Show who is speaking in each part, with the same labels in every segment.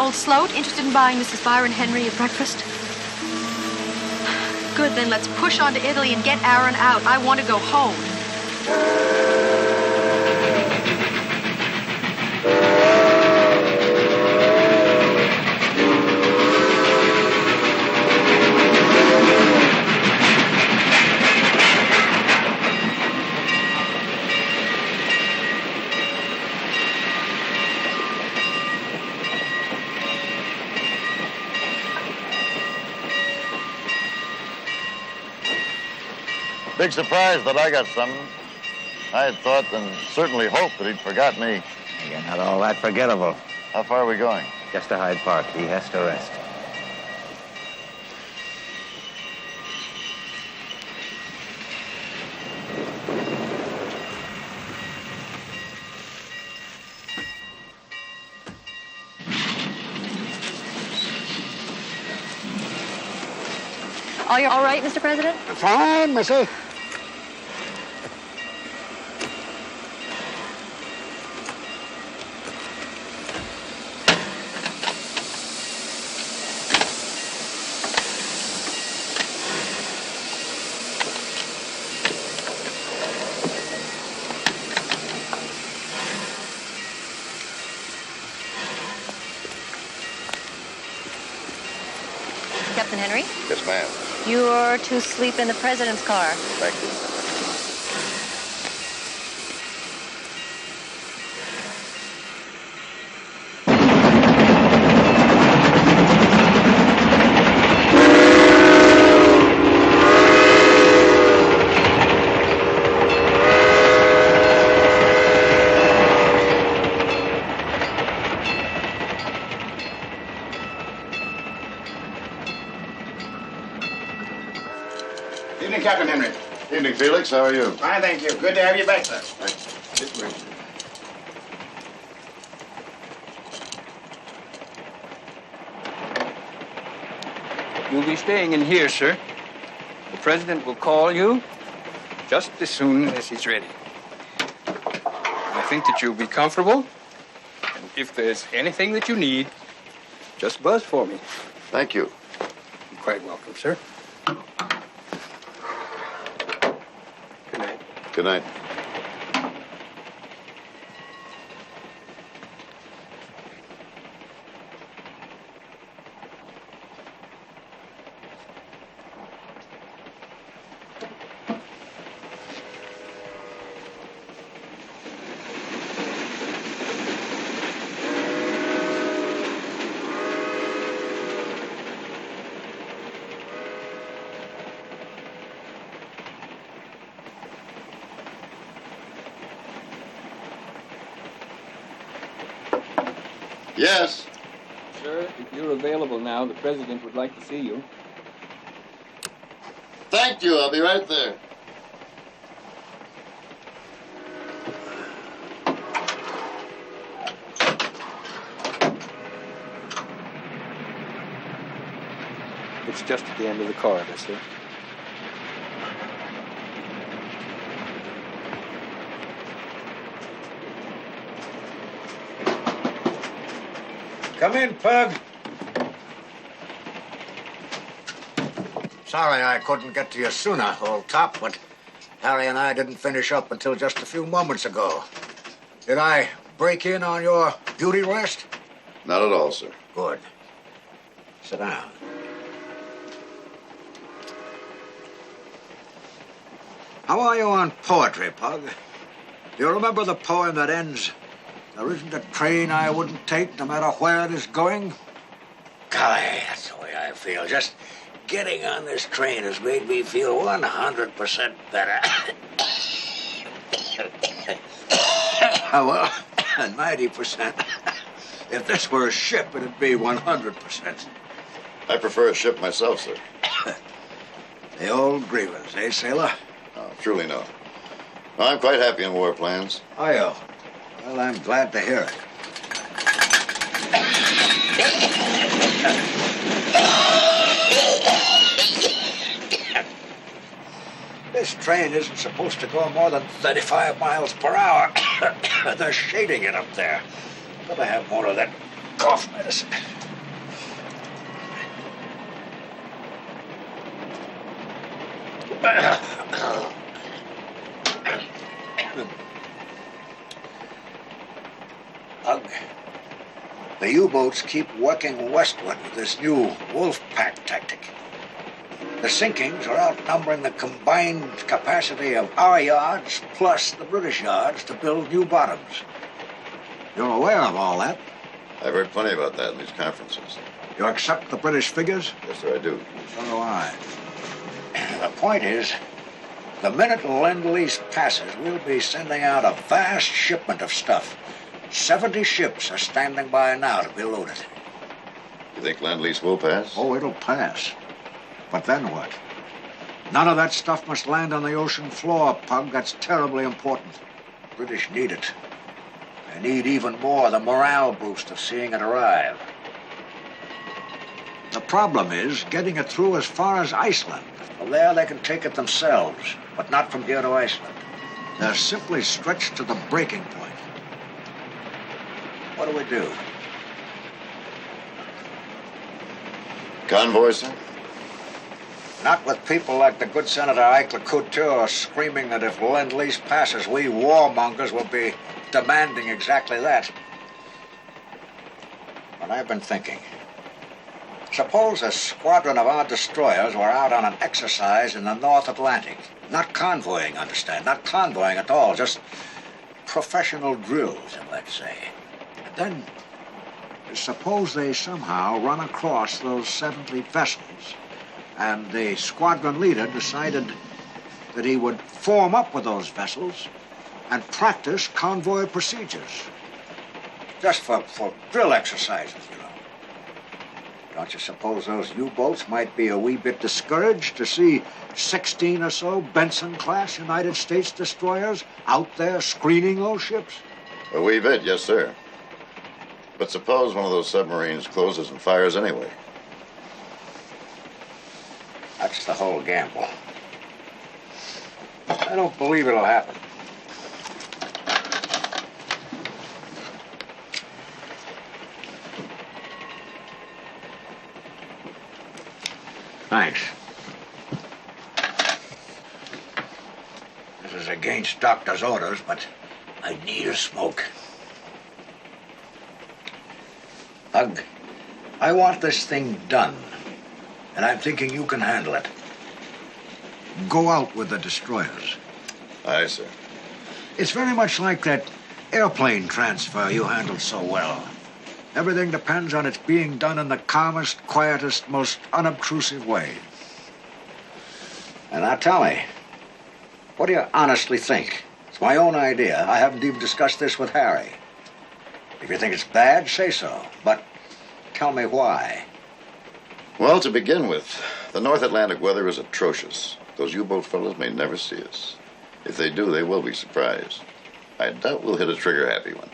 Speaker 1: old sloat, interested in buying Mrs. Byron Henry a breakfast? Good, then let's push on to Italy and get Aaron out. I want to go home.
Speaker 2: Big surprise that I got summoned. I had thought and certainly hoped that he'd forgot me.
Speaker 3: You're not all that forgettable.
Speaker 2: How far are we going?
Speaker 3: Just to Hyde Park. He has to rest.
Speaker 1: Are you all right, Mr. President?
Speaker 4: Fine, missy.
Speaker 1: Captain Henry?
Speaker 2: Yes, ma'am.
Speaker 1: You're to sleep in the President's car.
Speaker 2: Thank you.
Speaker 4: Evening, Captain Henry.
Speaker 2: Evening, Felix. How are you?
Speaker 4: Fine, thank you. Good to have you back, sir.
Speaker 5: You'll be staying in here, sir. The President will call you just as soon as he's ready. I think that you'll be comfortable. And if there's anything that you need, just buzz for me.
Speaker 2: Thank you.
Speaker 5: You're quite welcome, sir. Good night.
Speaker 2: Good night. Yes.
Speaker 5: Sir, if you're available now, the President would like to see you.
Speaker 2: Thank you. I'll be right there.
Speaker 5: It's just at the end of the corridor, sir.
Speaker 4: Come in, Pug. Sorry I couldn't get to you sooner, old top, but Harry and I didn't finish up until just a few moments ago. Did I break in on your beauty rest?
Speaker 2: Not at all, sir.
Speaker 4: Good. Sit down. How are you on poetry, Pug? Do you remember the poem that ends, "There isn't a train I wouldn't take, no matter where it is going"? Golly, that's the way I feel. Just getting on this train has made me feel 100% better. Well, 90%. If this were a ship, it'd be 100%.
Speaker 2: I prefer a ship myself, sir.
Speaker 4: The old grievance, eh, sailor?
Speaker 2: Oh, truly no. No, I'm quite happy in war plans.
Speaker 4: Are you? Well, I'm glad to hear it. This train isn't supposed to go more than 35 miles per hour. They're shading it up there. Gotta have more of that cough medicine. Ugh. The U-boats keep working westward with this new wolf pack tactic. The sinkings are outnumbering the combined capacity of our yards plus the British yards to build new bottoms. You're aware of all that?
Speaker 2: I've heard plenty about that in these conferences.
Speaker 4: You accept the British figures?
Speaker 2: Yes, sir, I do.
Speaker 4: So do I. The point is, the minute Lend-Lease passes, we'll be sending out a vast shipment of stuff. 70 ships are standing by now to be loaded.
Speaker 2: You think Lend-Lease will pass?
Speaker 4: Oh, it'll pass. But then what? None of that stuff must land on the ocean floor, Pug. That's terribly important. British need it. They need even more the morale boost of seeing it arrive. The problem is getting it through as far as Iceland. From there, they can take it themselves, but not from here to Iceland. They're simply stretched to the breaking point. What do we do?
Speaker 2: Convoy, sir?
Speaker 4: Not with people like the good Senator Eichler Couture screaming that if Lend-Lease passes, we warmongers will be demanding exactly that. But I've been thinking. Suppose a squadron of our destroyers were out on an exercise in the North Atlantic. Not convoying, understand? Not convoying at all. Just professional drills, you might say. And then, suppose they somehow run across those 70 vessels, and the squadron leader decided that he would form up with those vessels and practice convoy procedures. Just for drill exercises, you know. Don't you suppose those U-boats might be a wee bit discouraged to see 16 or so Benson-class United States destroyers out there screening those ships?
Speaker 2: A wee bit, yes, sir. But suppose one of those submarines closes and fires anyway.
Speaker 4: That's the whole gamble. I don't believe it'll happen. Thanks. This is against doctor's orders, but I need a smoke. Ugh, I want this thing done, and I'm thinking you can handle it. Go out with the destroyers.
Speaker 2: Aye, sir.
Speaker 4: It's very much like that airplane transfer you handled so well. Everything depends on its being done in the calmest, quietest, most unobtrusive way. And now tell me, what do you honestly think? It's my own idea. I haven't even discussed this with Harry. If you think it's bad, say so. But tell me why.
Speaker 2: Well, to begin with, the North Atlantic weather is atrocious. Those U-boat fellows may never see us. If they do, they will be surprised. I doubt we'll hit a trigger-happy one.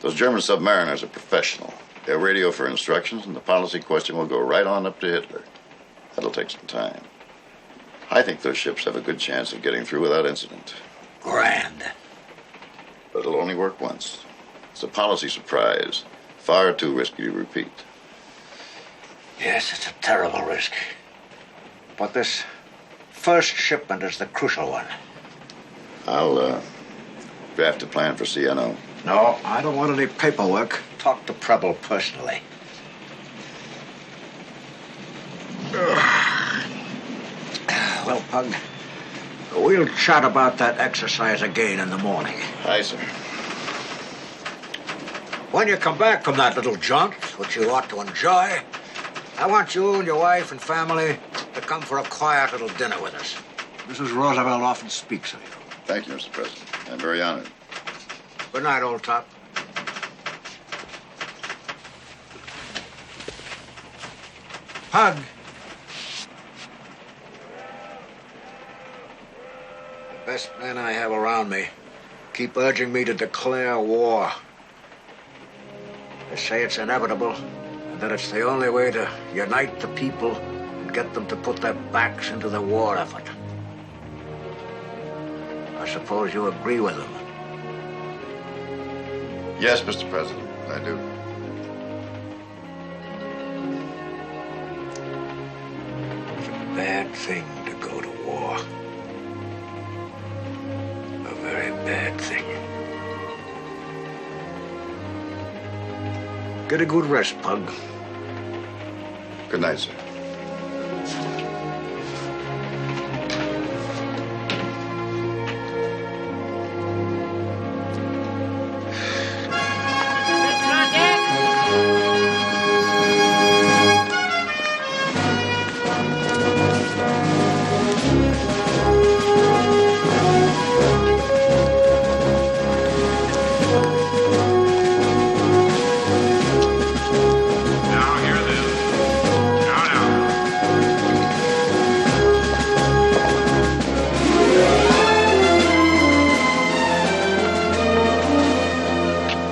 Speaker 2: Those German submariners are professional. They'll radio for instructions, and the policy question will go right on up to Hitler. That'll take some time. I think those ships have a good chance of getting through without incident.
Speaker 4: Grand.
Speaker 2: But it'll only work once. It's a policy surprise. Far too risky to repeat.
Speaker 4: Yes, it's a terrible risk. But this first shipment is the crucial one.
Speaker 2: I'll draft a plan for CNO.
Speaker 4: No, I don't want any paperwork. Talk to Preble personally. Well, Pug, we'll chat about that exercise again in the morning.
Speaker 2: Aye, sir.
Speaker 4: When you come back from that little jaunt, which you ought to enjoy, I want you and your wife and family to come for a quiet little dinner with us. Mrs. Roosevelt often speaks of you.
Speaker 2: Thank you, Mr. President. I'm very honored.
Speaker 4: Good night, old top. Pug. The best men I have around me keep urging me to declare war. They say it's inevitable, and that it's the only way to unite the people and get them to put their backs into the war effort. I suppose you agree with them.
Speaker 2: Yes, Mr. President, I do.
Speaker 4: bad thing to go to war. A very bad thing. Get a good rest, Pug.
Speaker 2: Good night, sir.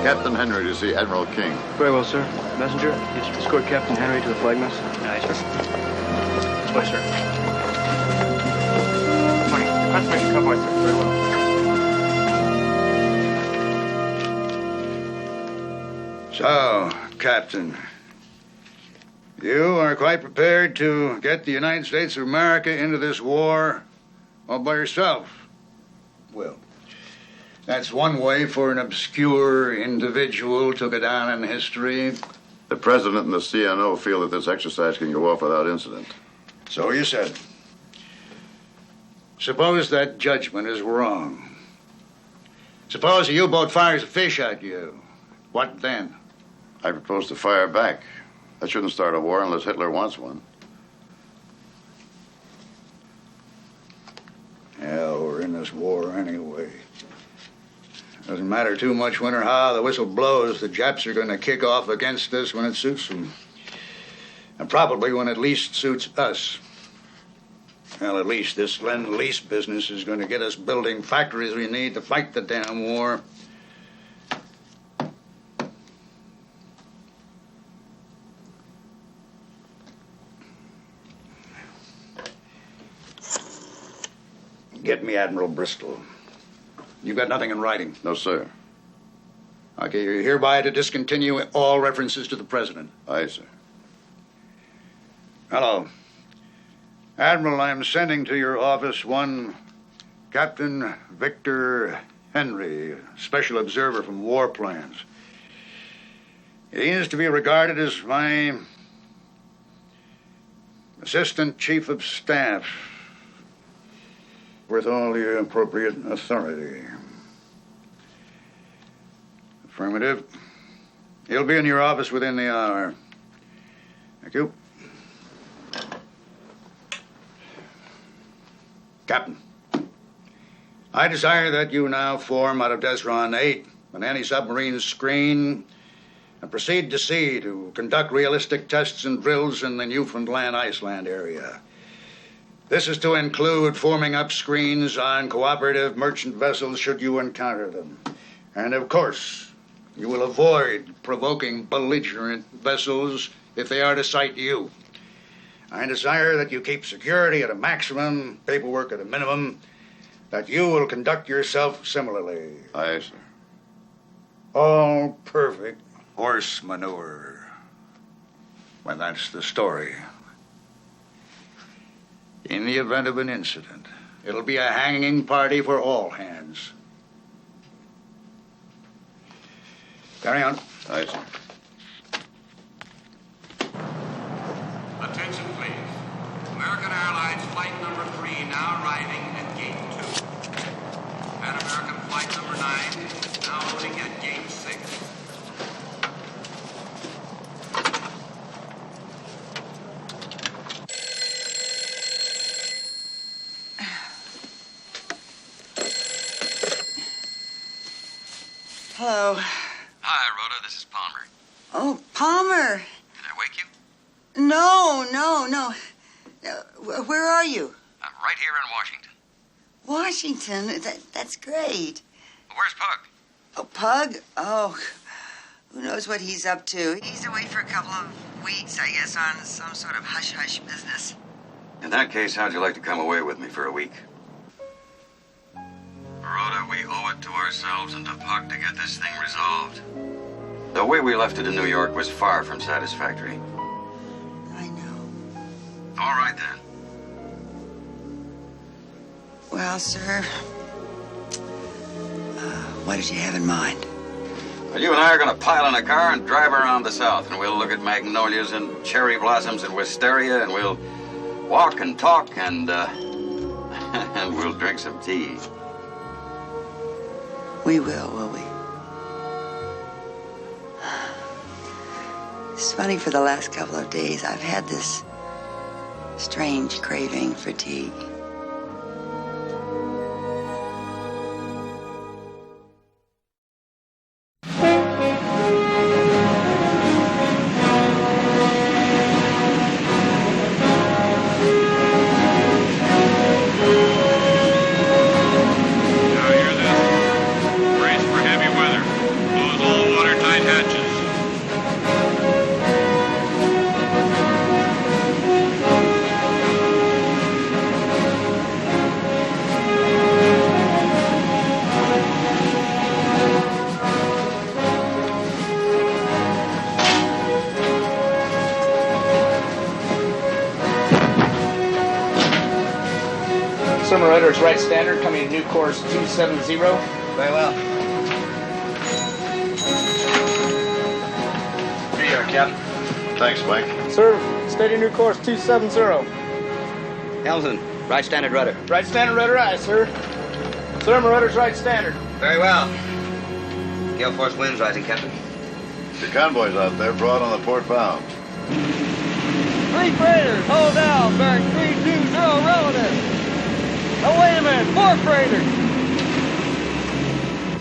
Speaker 2: Captain Henry to see Admiral King.
Speaker 6: Very well, sir. Messenger, you should escort Captain Henry to the flagmast. Aye, sir. This way, sir. Morning. Confirmation convoy, sir. Very well.
Speaker 7: So, Captain, you are quite prepared to get the United States of America into this war all by yourself. Well, that's one way for an obscure individual to go down in history.
Speaker 2: The President and the CNO feel that this exercise can go off without incident.
Speaker 7: So you said. Suppose that judgment is wrong. Suppose a U-boat fires a fish at you. What then?
Speaker 2: I propose to fire back. That shouldn't start a war unless Hitler wants one.
Speaker 7: Hell, we're in this war anyway. Doesn't matter too much when or how the whistle blows. The Japs are going to kick off against us when it suits them. And probably when it least suits us. Well, at least this lend-lease business is going to get us building factories we need to fight the damn war. Get me Admiral Bristol. You've got nothing in writing.
Speaker 2: No, sir.
Speaker 7: Okay, you're hereby to discontinue all references to the President.
Speaker 2: Aye, sir.
Speaker 7: Hello. Admiral, I'm sending to your office one Captain Victor Henry, Special Observer from War Plans. He is to be regarded as my Assistant Chief of Staff, with all the appropriate authority. Affirmative. He'll be in your office within the hour. Thank you. Captain, I desire that you now form out of Desron 8 an anti-submarine screen and proceed to sea to conduct realistic tests and drills in the Newfoundland-Iceland area. This is to include forming up screens on cooperative merchant vessels should you encounter them. And of course, you will avoid provoking belligerent vessels if they are to sight you. I desire that you keep security at a maximum, paperwork at a minimum, that you will conduct yourself similarly.
Speaker 2: Aye, sir.
Speaker 7: All perfect horse manure. Well, that's the story. In the event of an incident, it'll be a hanging party for all hands. Carry on.
Speaker 2: Aye, sir.
Speaker 8: Attention, please. American Airlines flight number 3 now arriving at gate 2. Pan American flight number 9 now loading at gate 6.
Speaker 9: Hello.
Speaker 8: Hi, Rhoda. This is Palmer.
Speaker 9: Oh, Palmer.
Speaker 8: Did I wake you?
Speaker 9: No. Where are you?
Speaker 8: I'm right here in Washington.
Speaker 9: Washington? That's great.
Speaker 8: Where's Pug?
Speaker 9: Oh, Pug? Oh, who knows what he's up to. He's away for a couple of weeks, I guess, on some sort of hush-hush business.
Speaker 8: In that case, how'd you like to come away with me for a week? Rhoda, we owe it to ourselves and to Pug to get this thing resolved. The way we left it in New York was far from satisfactory.
Speaker 9: I know.
Speaker 8: All right, then.
Speaker 9: Well, sir, what did you have in mind?
Speaker 8: Well, you and I are going to pile in a car and drive around the South, and we'll look at magnolias and cherry blossoms and wisteria, and we'll walk and talk and and we'll drink some tea.
Speaker 9: We will we? It's funny, for the last couple of days, I've had this strange craving for tea.
Speaker 10: Right standard, coming in new course 270. Very well. Here you are, Captain.
Speaker 2: Thanks, Mike.
Speaker 10: Sir, steady new course 270.
Speaker 3: Helmsman, right standard rudder.
Speaker 10: Right standard rudder, aye, sir. Sir, my rudder's right standard.
Speaker 3: Very well. Gale force winds rising, Captain.
Speaker 2: Your convoy's out there, broad on the port bow.
Speaker 10: 3 freighters, hold down, bearing 320 relative. Oh, wait a minute, 4 freighters.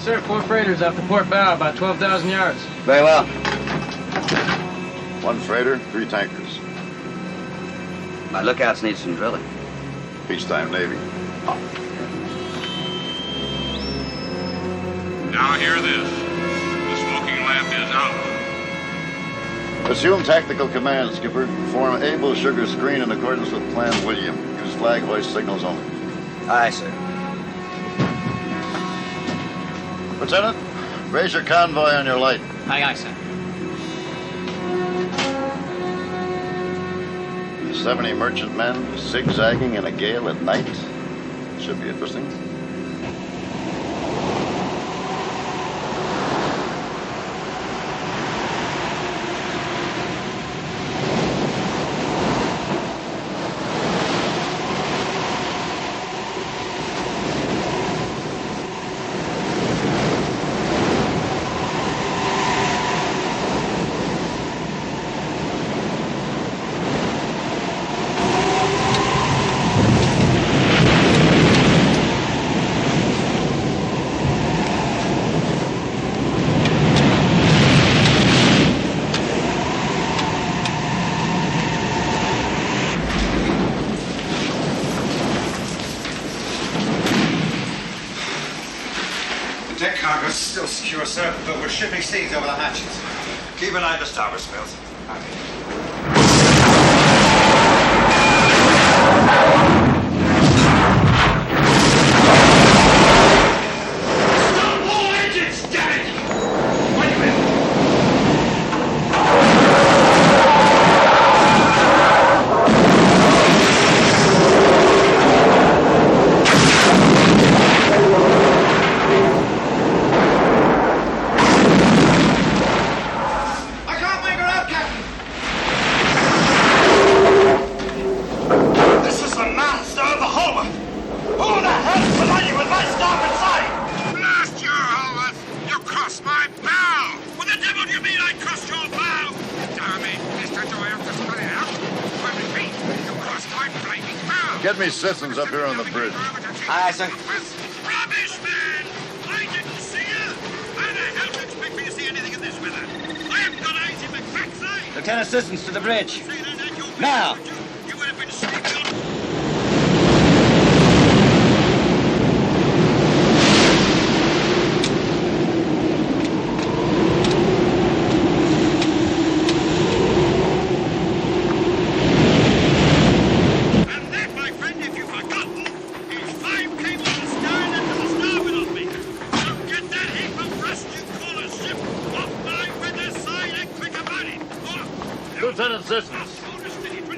Speaker 10: Sir, 4 freighters off the port bow, about 12,000 yards.
Speaker 3: Very well.
Speaker 2: 1 freighter, 3 tankers.
Speaker 3: My lookouts need some drilling.
Speaker 2: Peacetime Navy.
Speaker 8: Now hear this. The smoking lamp is out.
Speaker 2: Assume tactical command, Skipper. Form Able Sugar Screen in accordance with Plan William. Use flag hoist signals only.
Speaker 3: Aye, sir.
Speaker 2: Lieutenant, raise your convoy on your light.
Speaker 10: Aye, aye, sir.
Speaker 2: 70 merchant men zigzagging in a gale at night. Should be interesting.
Speaker 11: Deck cargo's still secure, sir, but we're shipping seeds over the hatches. Keep an eye on the starboard spills.
Speaker 8: Stop all engines, damn it! Wait a minute.
Speaker 2: Get me Sissons up here on the bridge.
Speaker 3: Aye, sir.
Speaker 8: Rubbish, man! I didn't see you! How the hell do you expect me to see anything in this weather? I haven't got eyes in my backside!
Speaker 3: Lieutenant Sissons to the bridge.
Speaker 8: Say that, you
Speaker 3: Now!
Speaker 8: You would have been sleeping on...
Speaker 2: Lieutenant Sissons,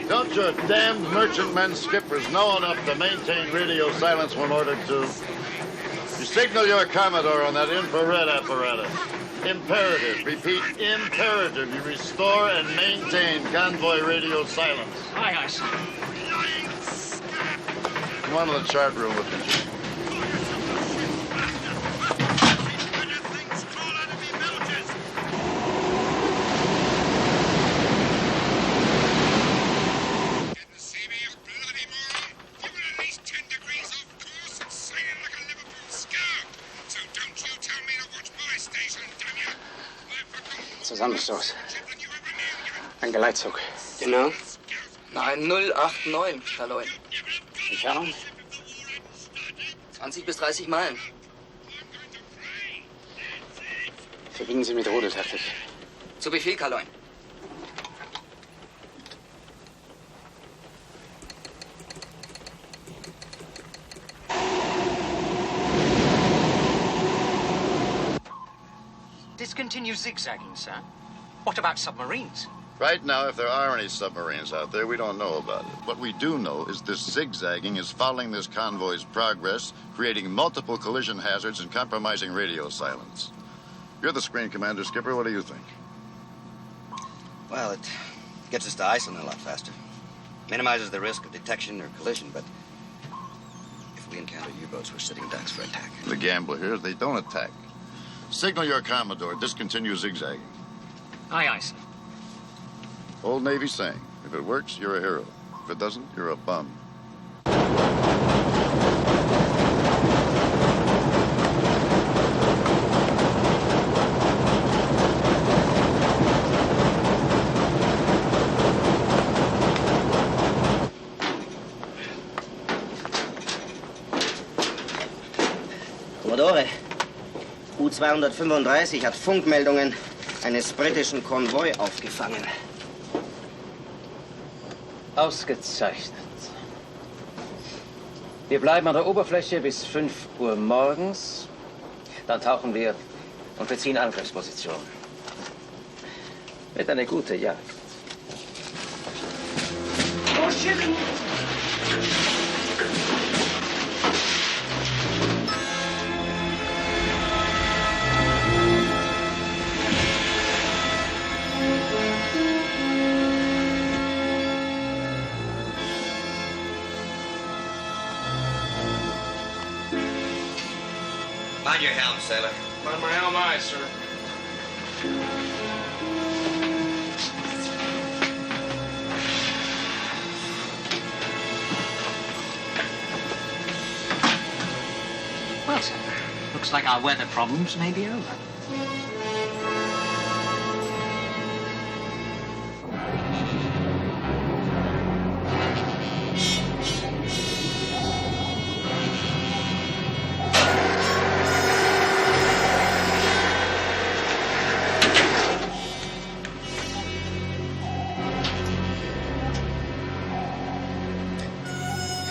Speaker 2: don't Don't your damned merchantmen skippers know enough to maintain radio silence when ordered to? You signal your Commodore on that infrared apparatus. Imperative. Repeat, imperative. You restore and maintain convoy radio silence.
Speaker 12: Aye, sir.
Speaker 2: Come on to the chart room with me.
Speaker 6: Zusammenstoß. Ein Geleitzug.
Speaker 13: Genau. Nein, 089, Kaloin.
Speaker 6: Entfernung?
Speaker 13: 20 bis 30 Meilen.
Speaker 6: Verbinden Sie mit Rudeltaktik.
Speaker 13: Zu Befehl, Kaloin.
Speaker 12: Discontinue zigzagging, sir. What about submarines?
Speaker 2: Right now, if there are any submarines out there, we don't know about it. What we do know is this zigzagging is fouling this convoy's progress, creating multiple collision hazards and compromising radio silence. You're the screen commander, Skipper. What do you think?
Speaker 3: Well, it gets us to Iceland a lot faster. Minimizes the risk of detection or collision, but if we encounter U-boats, we're sitting ducks for attack.
Speaker 2: The gambler here is they don't attack. Signal your Commodore. Discontinue zigzagging.
Speaker 12: Aye, sir.
Speaker 2: Old Navy saying, if it works, you're a hero. If it doesn't, you're a bum.
Speaker 14: Commodore, U-235 hat Funkmeldungen eines britischen Konvoi aufgefangen.
Speaker 6: Ausgezeichnet. Wir bleiben an der Oberfläche bis 5 Uhr morgens. Dann tauchen wir und beziehen Angriffsposition. Wird eine gute Jagd.
Speaker 10: Oh, shit!
Speaker 3: Mind your helm, sailor.
Speaker 5: On my helm, aye, sir.
Speaker 12: Well, sir, looks like our weather problems may be over.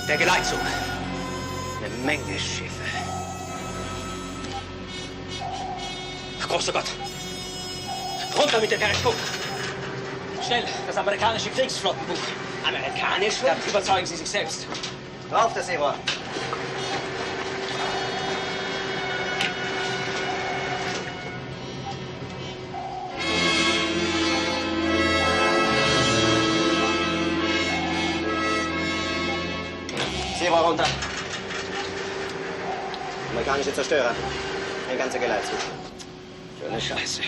Speaker 6: Der Geleitzug. Eine Menge Schiffe. Großer Gott. Runter mit dem Periskop. Schnell, das amerikanische Kriegsflottenbuch. Amerikanisch? Ja, überzeugen Sie sich selbst.
Speaker 14: Drauf, das Seerohr. Seerohr runter. Amerikanische Zerstörer. Ein ganzer Geleitzug. Schöne Scheiße.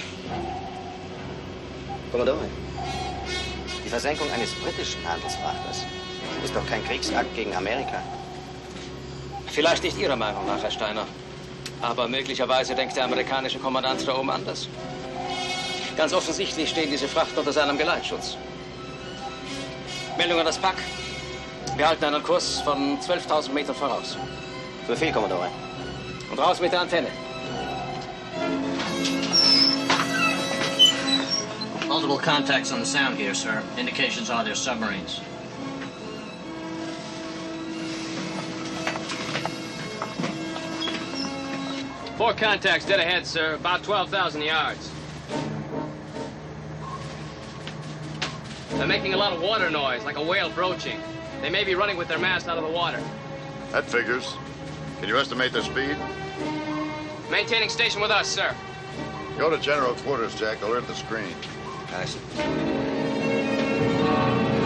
Speaker 14: Commodore, die Versenkung eines britischen Handelsfrachters ist doch kein Kriegsakt gegen Amerika.
Speaker 6: Vielleicht nicht Ihrer Meinung nach, Herr Steiner. Aber möglicherweise denkt der amerikanische Kommandant da oben anders. Ganz offensichtlich stehen diese Frachten unter seinem Geleitschutz. Meldung an das Pack. Wir halten einen Kurs von 12.000 Metern voraus.
Speaker 14: Zu viel, Commodore.
Speaker 6: Und raus mit der Antenne.
Speaker 12: Multiple contacts on the sound gear, sir. Indications are they're submarines.
Speaker 15: Four contacts dead ahead, sir. About 12,000 yards. They're making a lot of water noise, like a whale broaching. They may be running with their mast out of the water.
Speaker 2: That figures. Can you estimate their speed?
Speaker 15: Maintaining station with us, sir.
Speaker 2: Go to general quarters, Jack. Alert the screen.
Speaker 3: Nice.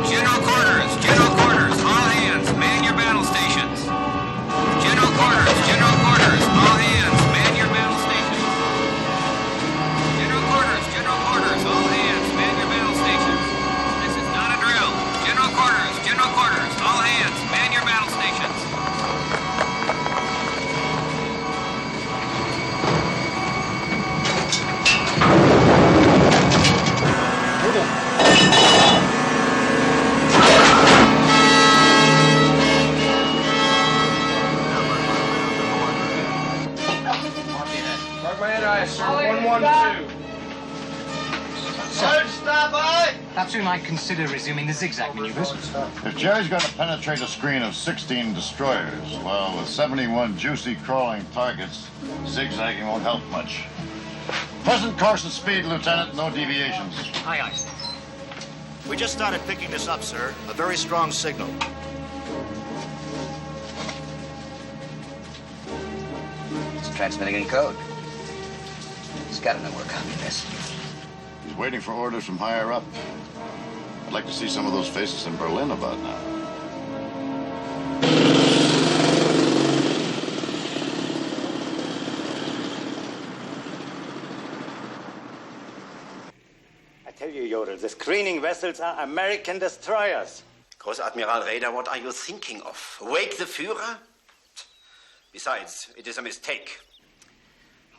Speaker 16: General quarters, all hands, man your battle stations. General quarters, all hands, man your battle stations. General quarters, all hands, man your battle stations. This is not a drill. General quarters, all hands, man your battle stations.
Speaker 5: Sir, 112.
Speaker 12: Sir, stop by! Perhaps we might consider resuming the zigzag maneuvers.
Speaker 2: If Jerry's going to penetrate a screen of 16 destroyers, well, with 71 juicy crawling targets, zigzagging won't help much. Present course and speed, Lieutenant. No deviations.
Speaker 12: Aye, aye, sir.
Speaker 17: We just started picking this up, sir. A very strong signal.
Speaker 3: It's transmitting in code. He's got to know we're copying this.
Speaker 2: He's waiting for orders from higher up. I'd like to see some of those faces in Berlin about now.
Speaker 18: I tell you, Jodl, the screening vessels are American destroyers.
Speaker 19: Großadmiral Raeder, what are you thinking of? Wake the Führer? Besides, it is a mistake.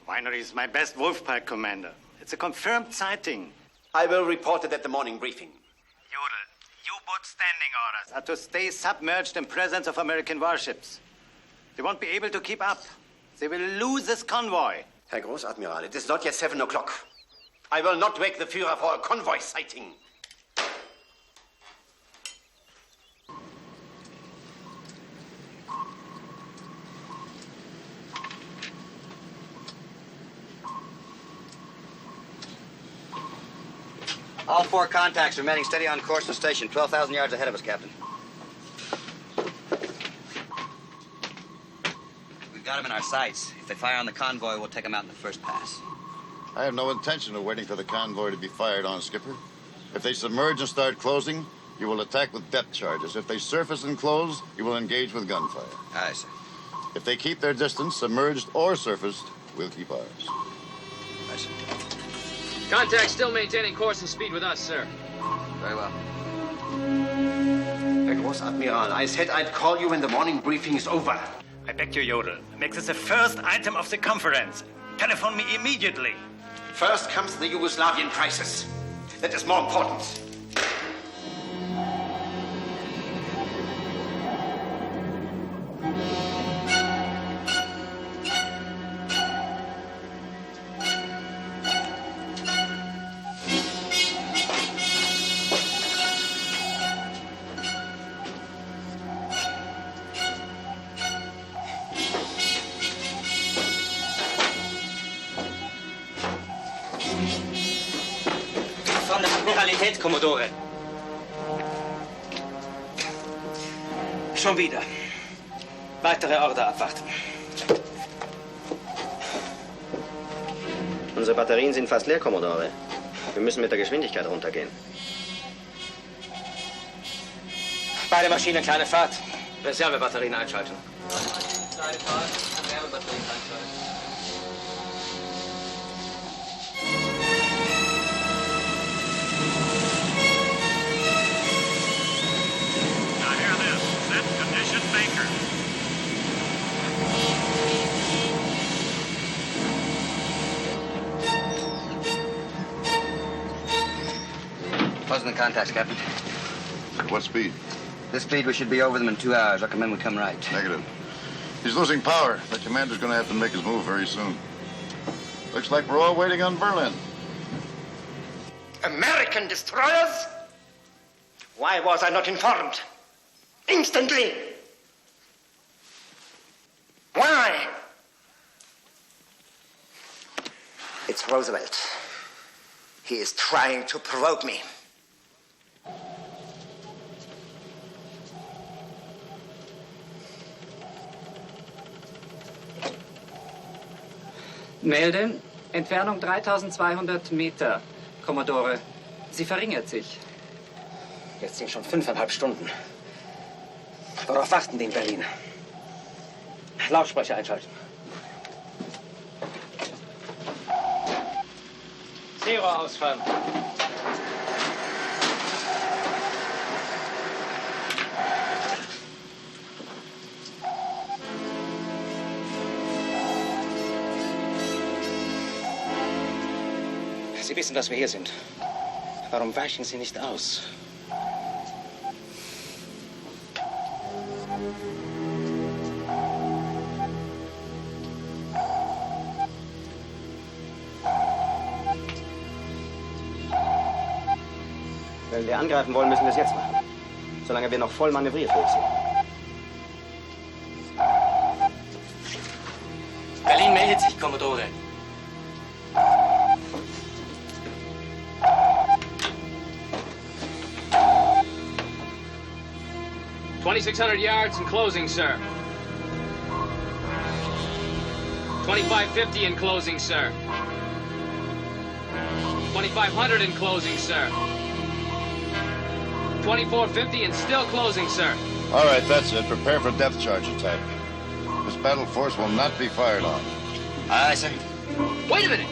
Speaker 18: Winery is my best Wolfpack commander. It's a confirmed sighting.
Speaker 19: I will report it at the morning briefing.
Speaker 18: Jodl, U-boat standing orders are to stay submerged in presence of American warships. They won't be able to keep up. They will lose this convoy.
Speaker 19: Herr Großadmiral, it is not yet 7 o'clock. I will not wake the Führer for a convoy sighting.
Speaker 3: All 4 contacts remaining steady on course to station, 12,000 yards ahead of us, Captain. We've got them in our sights. If they fire on the convoy, we'll take them out in the first pass.
Speaker 2: I have no intention of waiting for the convoy to be fired on, Skipper. If they submerge and start closing, you will attack with depth charges. If they surface and close, you will engage with gunfire.
Speaker 3: Aye, sir.
Speaker 2: If they keep their distance, submerged or surfaced, we'll keep ours.
Speaker 3: Aye, sir.
Speaker 15: Contact still maintaining course and speed with us, sir.
Speaker 3: Very well.
Speaker 19: Herr Großadmiral, I said I'd call you when the morning briefing is over.
Speaker 18: I beg you, Jodl. Make this the first item of the conference. Telephone me immediately.
Speaker 19: First comes the Yugoslavian crisis. That is more important.
Speaker 6: Von der Admiralität, Kommodore. Schon wieder. Weitere Order abwarten.
Speaker 14: Unsere Batterien sind fast leer, Kommodore. Wir müssen mit der Geschwindigkeit runtergehen.
Speaker 6: Beide Maschinen, kleine Fahrt.
Speaker 15: Reservebatterien einschalten.
Speaker 6: Kleine Fahrt, Reservebatterien einschalten.
Speaker 3: Closing the contacts, Captain.
Speaker 2: At what speed?
Speaker 3: This speed, we should be over them in 2 hours. Recommend we come right.
Speaker 2: Negative. He's losing power. The commander's going to have to make his move very soon. Looks like we're all waiting on Berlin.
Speaker 19: American destroyers? Why was I not informed? Instantly! Why? It's Roosevelt. He is trying to provoke me.
Speaker 12: Melde, Entfernung 3200 Meter, Kommodore. Sie verringert sich.
Speaker 14: Jetzt sind schon 5,5 Stunden. Worauf warten die in Berlin? Lautsprecher einschalten.
Speaker 15: Zero ausfallen.
Speaker 14: Sie wissen, dass wir hier sind. Warum weichen Sie nicht aus? Wenn wir angreifen wollen, müssen wir es jetzt machen. Solange wir noch voll manövrierfähig sind.
Speaker 6: Berlin meldet sich, Kommodore.
Speaker 15: $2,600 yards and closing, sir. 2550 in closing, sir. 2500 in closing, sir. 2450 and still closing, sir.
Speaker 2: All right, that's it. Prepare for depth charge attack. This battle force will not be fired on.
Speaker 3: Aye, sir.
Speaker 15: Wait a minute!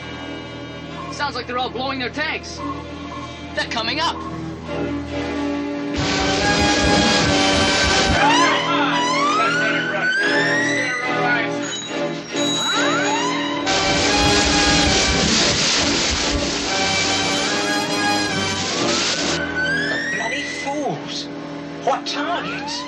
Speaker 15: Sounds like they're all blowing their tanks. They're coming up.
Speaker 12: Bloody fools! What targets?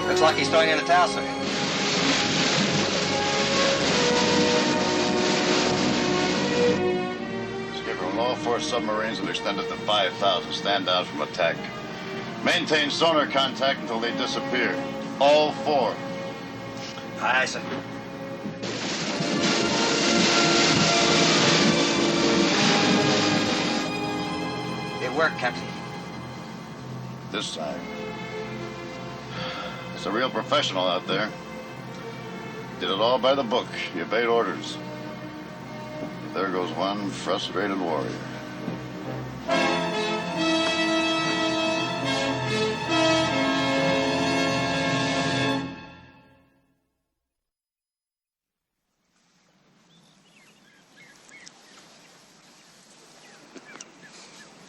Speaker 3: Looks like he's throwing in a towel, sir.
Speaker 2: Skipper, when all 4 submarines that extended to 5,000 stand down from attack. Maintain sonar contact until they disappear. All 4.
Speaker 3: Aye, sir. It worked, Captain.
Speaker 2: This time. It's a real professional out there. Did it all by the book. You obeyed orders. But there goes one frustrated warrior.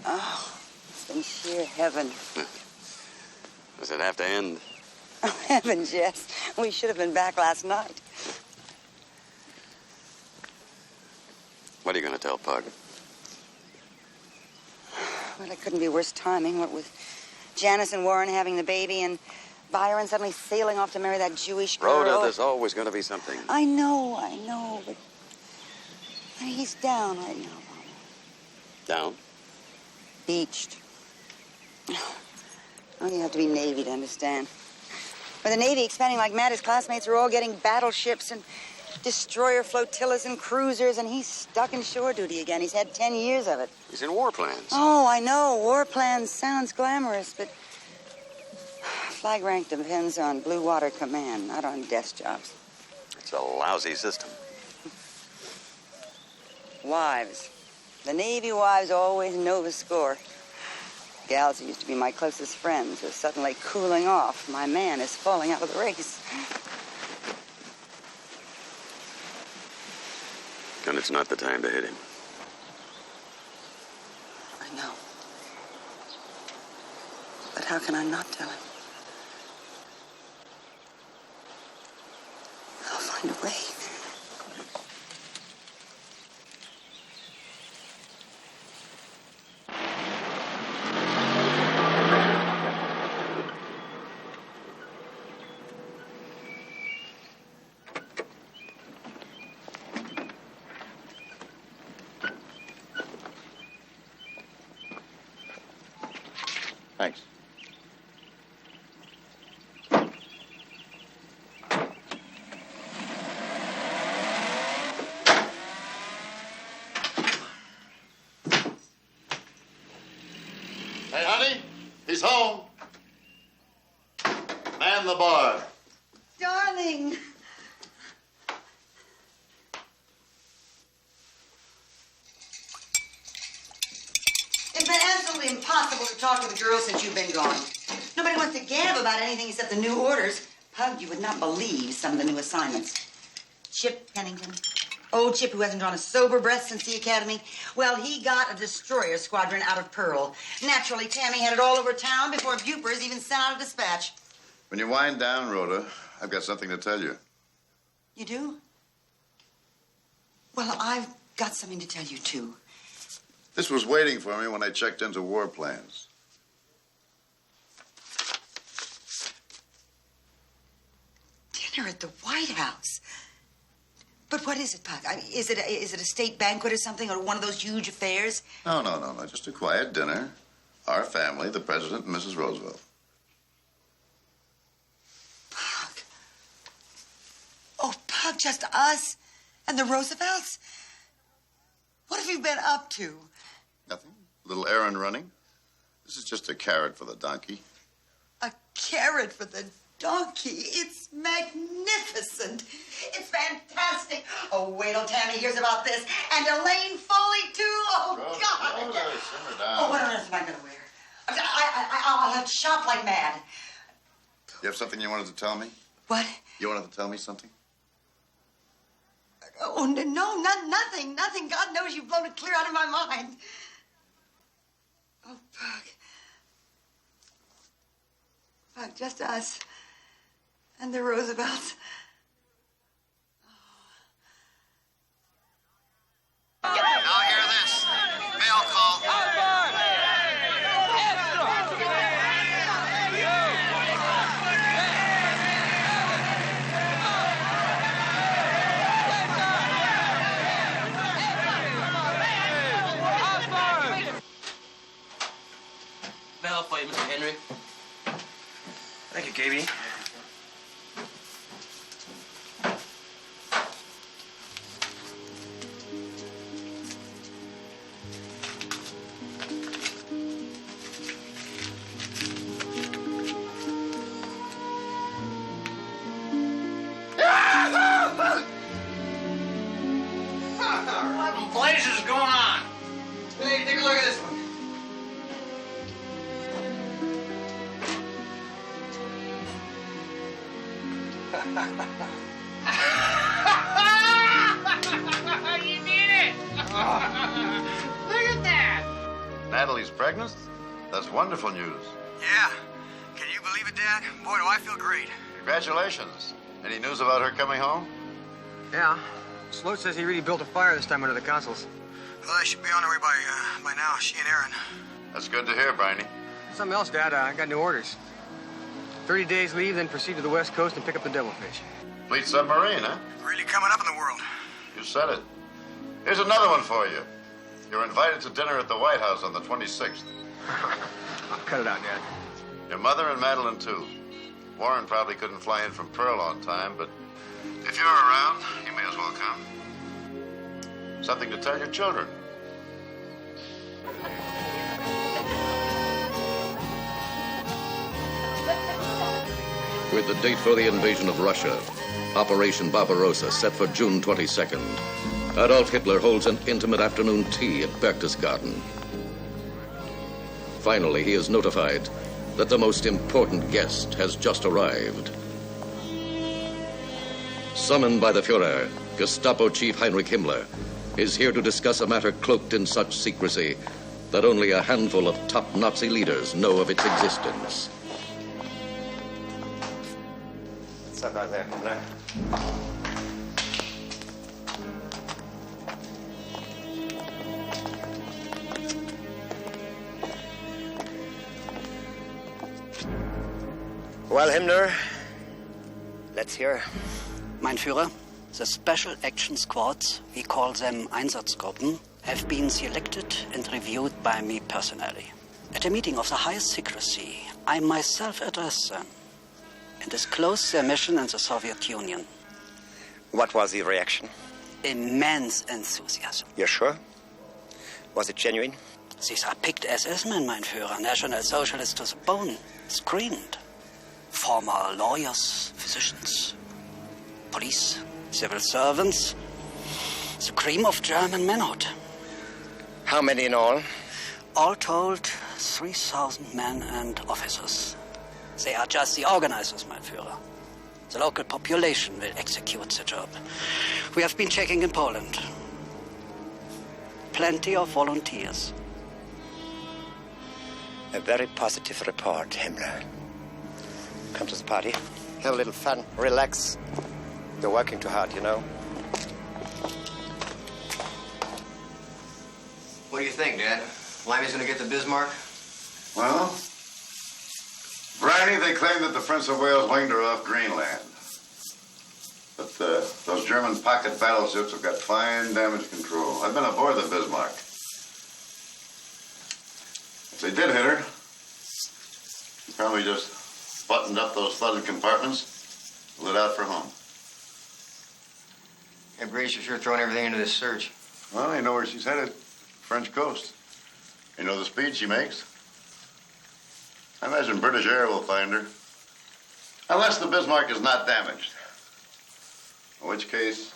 Speaker 9: Oh, it's been sheer heaven.
Speaker 8: Does it have to end?
Speaker 9: Oh, heavens, yes. We should have been back last night.
Speaker 8: What are you going to tell Pug?
Speaker 9: Well, it couldn't be worse timing, what with Janice and Warren having the baby and Byron suddenly sailing off to marry that Jewish girl.
Speaker 8: Rhoda, there's always going to be something.
Speaker 9: I know, but he's down right now, Mama.
Speaker 8: Down?
Speaker 9: Beached. Oh, you have to be Navy to understand. With the Navy expanding like mad, his classmates are all getting battleships and destroyer flotillas and cruisers, and he's stuck in shore duty again. He's had 10 years of it.
Speaker 8: He's in war plans.
Speaker 9: Oh, I know. War plans sounds glamorous, but flag rank depends on Blue Water Command, not on desk jobs.
Speaker 8: It's a lousy system.
Speaker 9: Wives. The Navy wives always know the score. Gals who used to be my closest friends are suddenly cooling off. My man is falling out of the race.
Speaker 8: And it's not the time to hit him.
Speaker 9: I know. But how can I not tell him? going away.
Speaker 2: Thanks. Hey, honey, he's home. Man the bar.
Speaker 9: Darling. It's been absolutely impossible to talk to the girls since you've been gone. Nobody wants to gab about anything except the new orders. Pug, you would not believe some of the new assignments. Chip Pennington. Old Chip who hasn't drawn a sober breath since the academy. Well, he got a destroyer squadron out of Pearl. Naturally, Tammy had it all over town before Bupers even sent out a dispatch.
Speaker 2: When you wind down, Rhoda, I've got something to tell you.
Speaker 9: You do? Well, I've got something to tell you, too.
Speaker 2: This was waiting for me when I checked into war plans.
Speaker 9: Dinner at the White House. But what is it, Puck? Is it a state banquet or something, or one of those huge affairs?
Speaker 2: No. Just a quiet dinner. Our family, the President and Mrs. Roosevelt.
Speaker 9: Puck. Oh, Puck, just us and the Roosevelts? What have you been up to?
Speaker 2: Nothing. A little errand running. This is just a carrot for the donkey.
Speaker 9: A carrot for the donkey? It's magnificent. It's fantastic. Oh, wait till Tammy hears about this. And Elaine Foley, too. Oh, God.
Speaker 2: Rhoda, simmer down.
Speaker 9: Oh, what on earth am I going to wear? I'll have to shop like mad.
Speaker 2: You have something you wanted to tell me?
Speaker 9: What?
Speaker 2: You wanted to tell me something?
Speaker 9: Oh, no, nothing. God knows you've blown it clear out of my mind. Oh, Puck, just us and the Roosevelts.
Speaker 19: Now hear this. Mail call.
Speaker 13: Mail for you, Mr. Henry.
Speaker 11: Thank you, KB.
Speaker 4: What in blazes is going on?
Speaker 13: Hey, take a look at this one.
Speaker 10: You did it! Look at that!
Speaker 2: Natalie's pregnant? That's wonderful news.
Speaker 11: Yeah. Can you believe it, Dad? Boy, do I feel great.
Speaker 2: Congratulations. Any news about her coming home?
Speaker 11: Yeah. Sloat says he really built a fire this time under the consoles. Well, they should be on their way by now, she and Aaron.
Speaker 2: That's good to hear, Briny.
Speaker 11: Something else, Dad. I got new orders. 30 days leave, then proceed to the West Coast and pick up the devilfish.
Speaker 2: Fleet submarine, huh?
Speaker 11: Really coming up in the world.
Speaker 2: You said it. Here's another one for you. You're invited to dinner at the White House on the 26th.
Speaker 11: I'll cut it out, Dad.
Speaker 2: Your mother and Madeline, too. Warren probably couldn't fly in from Pearl on time, but if you're around, you may as well come. Something to tell your children.
Speaker 20: With the date for the invasion of Russia, Operation Barbarossa set for June 22nd, Adolf Hitler holds an intimate afternoon tea at Berchtesgaden. Finally, he is notified that the most important guest has just arrived. Summoned by the Führer, Gestapo Chief Heinrich Himmler is here to discuss a matter cloaked in such secrecy that only a handful of top Nazi leaders know of its existence.
Speaker 14: What's up out there, Himmler? Well, Himmler, let's hear.
Speaker 21: Mein Führer, the Special Action Squads, we call them Einsatzgruppen, have been selected and reviewed by me personally. At a meeting of the highest secrecy, I myself addressed them and disclosed their mission in the Soviet Union.
Speaker 14: What was the reaction?
Speaker 21: Immense enthusiasm.
Speaker 14: You're sure? Was it genuine?
Speaker 21: These are picked SS-men, mein Führer, National Socialists to the bone, screened. Former lawyers, physicians, police, civil servants, the cream of German manhood.
Speaker 14: How many in all?
Speaker 21: All told, 3,000 men and officers. They are just the organizers, mein Führer. The local population will execute the job. We have been checking in Poland. Plenty of volunteers.
Speaker 14: A very positive report, Himmler. Come to the party. Have a little fun. Relax. You're working too hard, you know.
Speaker 3: What do you think, Dad? Limey's gonna get the Bismarck?
Speaker 2: Well, Bryony, they claim that the Prince of Wales winged her off Greenland. But those German pocket battleships have got fine damage control. I've been aboard the Bismarck. If they did hit her, she probably just buttoned up those flooded compartments, lit out for home.
Speaker 3: Yeah, British are sure throwing everything into this search.
Speaker 2: Well, they know where she's headed. French coast. You know the speed she makes? I imagine British Air will find her. Unless the Bismarck is not damaged. In which case,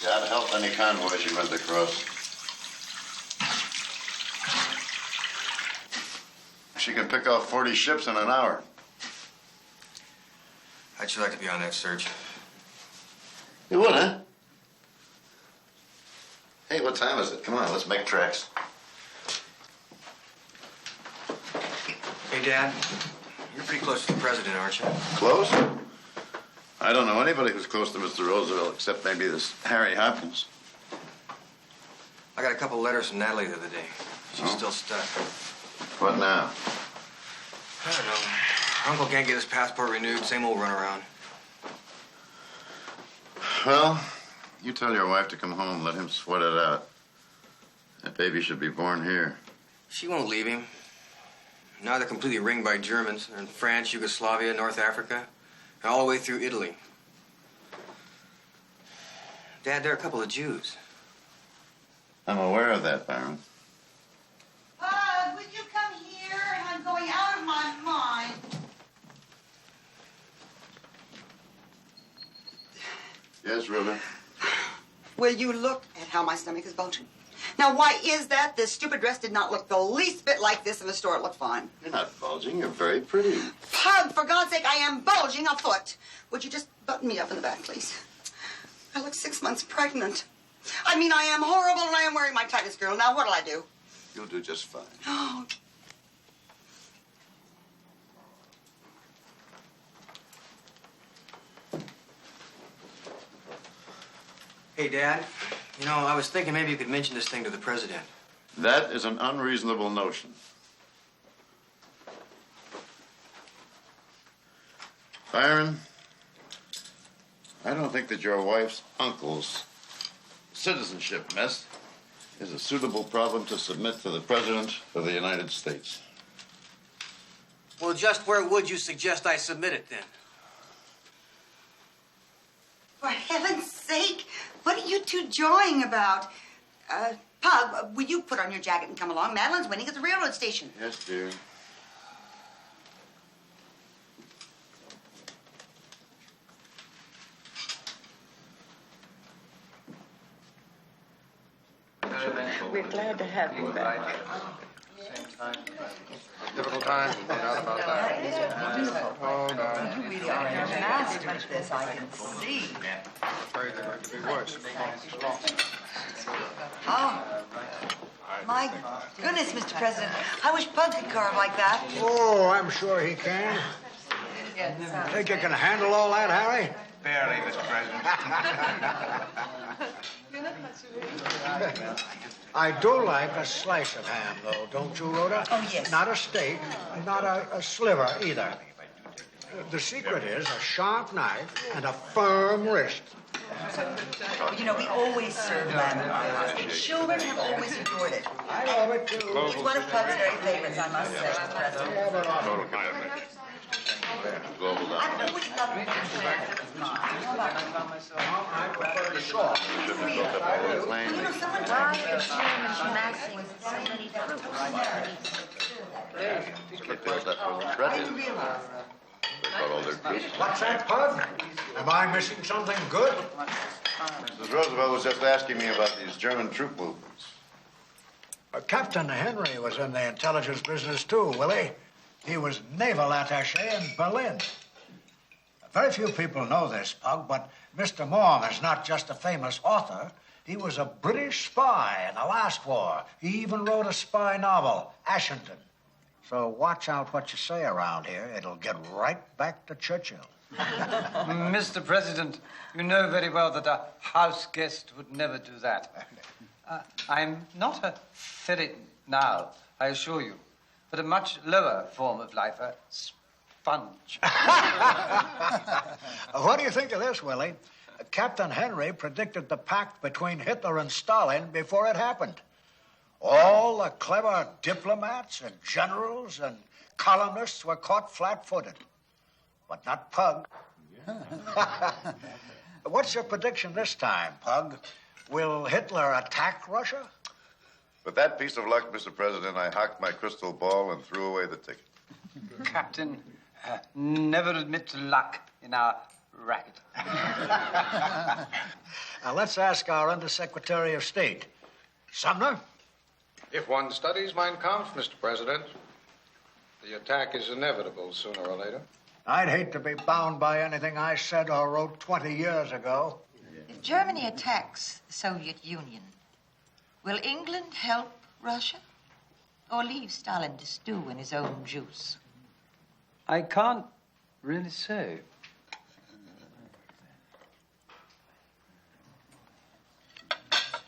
Speaker 2: God help any convoy she runs across. She can pick off 40 ships in an hour.
Speaker 3: I'd sure like to be on that search.
Speaker 2: You would, huh? Hey, what time is it? Come on, let's make tracks.
Speaker 3: Hey, Dad, you're pretty close to the president, aren't you?
Speaker 2: Close? I don't know anybody who's close to Mr. Roosevelt except maybe this Harry Hopkins.
Speaker 3: I got a couple letters from Natalie the other day. She's still stuck.
Speaker 2: What now?
Speaker 3: I don't know. Her uncle can't get his passport renewed. Same old runaround.
Speaker 2: Well, you tell your wife to come home. Let him sweat it out. That baby should be born here.
Speaker 3: She won't leave him. Now they're completely ringed by Germans. They're in France, Yugoslavia, North Africa, and all the way through Italy. Dad, there are a couple of Jews.
Speaker 2: I'm aware of that, Baron.
Speaker 9: Bud, would you come here? I'm going out of my mind.
Speaker 2: Yes, Rhoda?
Speaker 9: Will you look at how my stomach is bulging? Now, why is that? This stupid dress did not look the least bit like this in the store. It looked fine.
Speaker 2: You're not bulging. You're very pretty.
Speaker 9: Pug, for God's sake, I am bulging a foot. Would you just button me up in the back, please? I look 6 months pregnant. I mean, I am horrible and I am wearing my tightest girdle. Now, what'll I do?
Speaker 2: You'll do just fine.
Speaker 9: Oh.
Speaker 3: Hey, Dad, you know, I was thinking maybe you could mention this thing to the president.
Speaker 2: That is an unreasonable notion. Byron, I don't think that your wife's uncle's citizenship mess is a suitable problem to submit to the President of the United States.
Speaker 3: Well, just where would you suggest I submit it, then?
Speaker 9: For heaven's sake, what are you two jawing about? Pug, will you put on your jacket and come along? Madeline's waiting at the railroad station.
Speaker 2: Yes, dear.
Speaker 22: We're glad to have you back.
Speaker 5: Difficult time, no doubt about that. Oh, no.
Speaker 22: You really are a master at this, I can see.
Speaker 5: I'm afraid they're going to be worse.
Speaker 9: Oh, my goodness, Mr. President. I wish Pug could carve like that.
Speaker 4: Oh, I'm sure he can. Think you can handle all that, Harry?
Speaker 11: Barely, Mr. President.
Speaker 4: I do like a slice of ham, though, don't you, Rhoda?
Speaker 9: Oh, yes.
Speaker 4: Not a steak, not a sliver either. The secret is a sharp knife and a firm wrist.
Speaker 9: You know, we always serve lamb in our house. The children have always adored it.
Speaker 4: I love it, too.
Speaker 9: It's one of Pug's very favorites, I must say, Mr. President.
Speaker 2: Total commitment. Global
Speaker 9: I've always loved it.
Speaker 4: I prefer the short.
Speaker 2: Built up all those lanes.
Speaker 9: You know, someone
Speaker 1: Why are Germans massing so many troops?
Speaker 2: They built up with
Speaker 9: I
Speaker 2: credit.
Speaker 9: didn't realize.
Speaker 2: They brought all their troops.
Speaker 4: What's that, Pug? Am I missing something good?
Speaker 2: Mrs. Roosevelt was just asking me about these German troop movements.
Speaker 4: Captain Henry was in the intelligence business, too, Willie. He was naval attaché in Berlin. Very few people know this, Pug, but Mr. Maugham is not just a famous author. He was a British spy in the last war. He even wrote a spy novel, Ashington. So watch out what you say around here. It'll get right back to Churchill.
Speaker 10: Mr. President, you know very well that a house guest would never do that. I'm not a ferret now, I assure you, but a much lower form of life, a sponge.
Speaker 4: What do you think of this, Willie? Captain Henry predicted the pact between Hitler and Stalin before it happened. All the clever diplomats and generals and columnists were caught flat-footed. But not Pug. What's your prediction this time, Pug? Will Hitler attack Russia?
Speaker 2: With that piece of luck, Mr. President, I hocked my crystal ball and threw away the ticket.
Speaker 10: Captain, never admit to luck in our racket.
Speaker 4: Now, let's ask our Undersecretary of State. Sumner?
Speaker 7: If one studies Mein Kampf, Mr. President, the attack is inevitable sooner or later.
Speaker 4: I'd hate to be bound by anything I said or wrote 20 years ago.
Speaker 1: If Germany attacks the Soviet Union, will England help Russia? Or leave Stalin to stew in his own juice?
Speaker 10: I can't really say.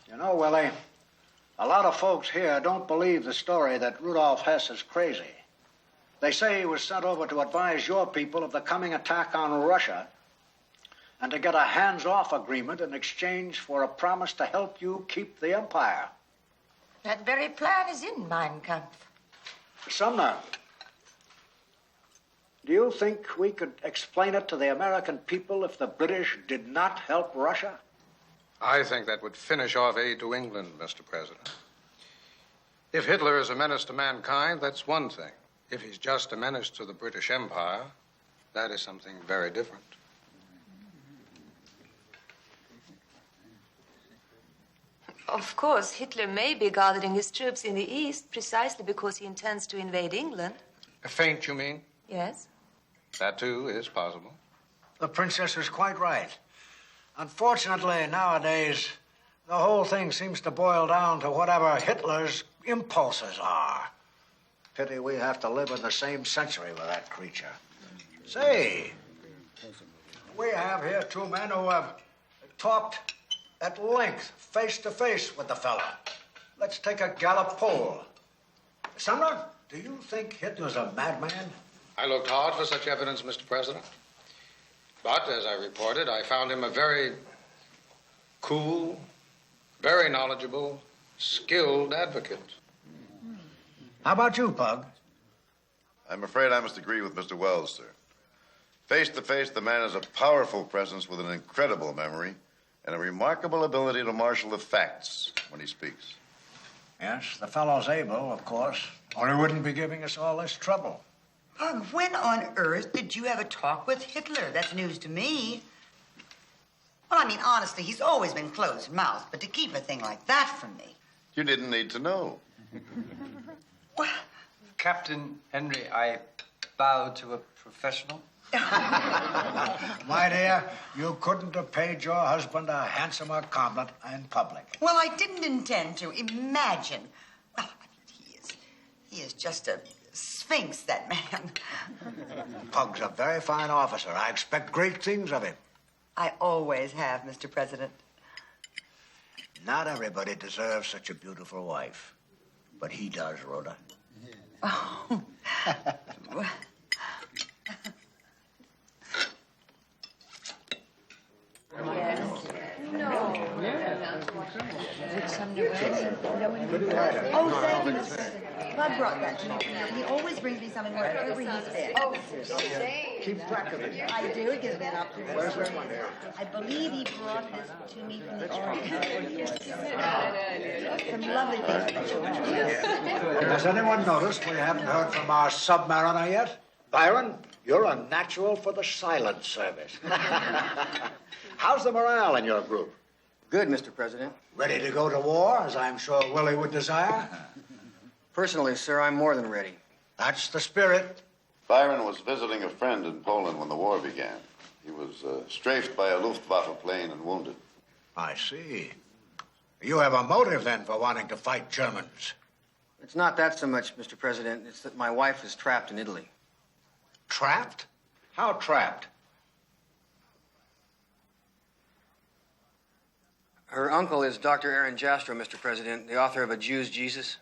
Speaker 4: You know, Willie, a lot of folks here don't believe the story that Rudolf Hess is crazy. They say he was sent over to advise your people of the coming attack on Russia and to get a hands-off agreement in exchange for a promise to help you keep the empire.
Speaker 1: That very plan is in Mein Kampf.
Speaker 4: Sumner, do you think we could explain it to the American people if the British did not help Russia?
Speaker 7: I think that would finish off aid to England, Mr. President. If Hitler is a menace to mankind, that's one thing. If he's just a menace to the British Empire, that is something very different.
Speaker 23: Of course, Hitler may be gathering his troops in the east precisely because he intends to invade England.
Speaker 7: A feint, you mean?
Speaker 23: Yes.
Speaker 7: That, too, is possible.
Speaker 4: The princess is quite right. Unfortunately, nowadays, the whole thing seems to boil down to whatever Hitler's impulses are. Pity we have to live in the same century with that creature. Say, we have here two men who have talked at length, face to face with the fella. Let's take a Gallup poll. Sumner, do you think Hitler's a madman?
Speaker 7: I looked hard for such evidence, Mr. President. But, as I reported, I found him a very cool, very knowledgeable, skilled advocate.
Speaker 4: How about you, Pug?
Speaker 2: I'm afraid I must agree with Mr. Wells, sir. Face to face, the man is a powerful presence with an incredible memory and a remarkable ability to marshal the facts when he speaks.
Speaker 4: Yes, the fellow's able, of course, or he wouldn't be giving us all this trouble.
Speaker 9: Pug, when on earth did you have a talk with Hitler? That's news to me. Well, I mean, honestly, he's always been closed-mouthed, but to keep a thing like that from me...
Speaker 2: You didn't need to know.
Speaker 9: What?
Speaker 10: Captain Henry, I bow to a professional.
Speaker 4: My dear, you couldn't have paid your husband a handsomer compliment in public.
Speaker 9: Well, I didn't intend to. Imagine. Well, I mean, he is just a sphinx, that man.
Speaker 4: Pug's a very fine officer. I expect great things of him.
Speaker 9: I always have, Mr. President.
Speaker 4: Not everybody deserves such a beautiful wife. But he does, Rhoda.
Speaker 9: Oh. Oh, thank you, Mr. President. Bud brought that to me. He always brings me something wherever he's been. Oh,
Speaker 4: Keep track of it.
Speaker 9: I do. It gives me an opportunity.
Speaker 4: Where's this one here?
Speaker 9: I believe he brought this to me from the Orient. Some lovely things for the children.
Speaker 4: Has anyone noticed we haven't heard from our submariner yet? Byron, you're a natural for the silent service. How's the morale in your group?
Speaker 16: Good, Mr. President.
Speaker 4: Ready to go to war, as I'm sure Willie would desire?
Speaker 16: Personally, sir, I'm more than ready.
Speaker 4: That's the spirit.
Speaker 2: Byron was visiting a friend in Poland when the war began. He was strafed by a Luftwaffe plane and wounded.
Speaker 4: I see. You have a motive, then, for wanting to fight Germans.
Speaker 16: It's not that so much, Mr. President. It's that my wife is trapped in Italy.
Speaker 4: Trapped? How trapped?
Speaker 16: Her uncle is Dr. Aaron Jastrow, Mr. President, the author of A Jew's Jesus.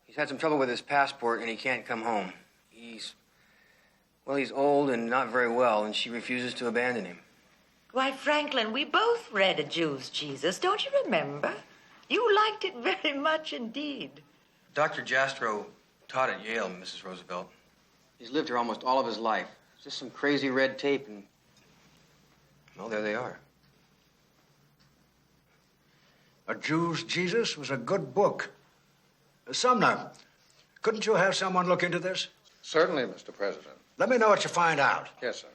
Speaker 16: He's had some trouble with his passport, and he can't come home. He's old and not very well, and she refuses to abandon him.
Speaker 1: Why, Franklin, we both read A Jew's Jesus. Don't you remember? You liked it very much indeed.
Speaker 16: Dr. Jastrow taught at Yale, Mrs. Roosevelt. He's lived here almost all of his life. It's just some crazy red tape, and, well, there they are.
Speaker 4: A Jew's Jesus was a good book. Sumner, couldn't you have someone look into this?
Speaker 7: Certainly, Mr. President.
Speaker 4: Let me know what you find out.
Speaker 7: Yes, sir.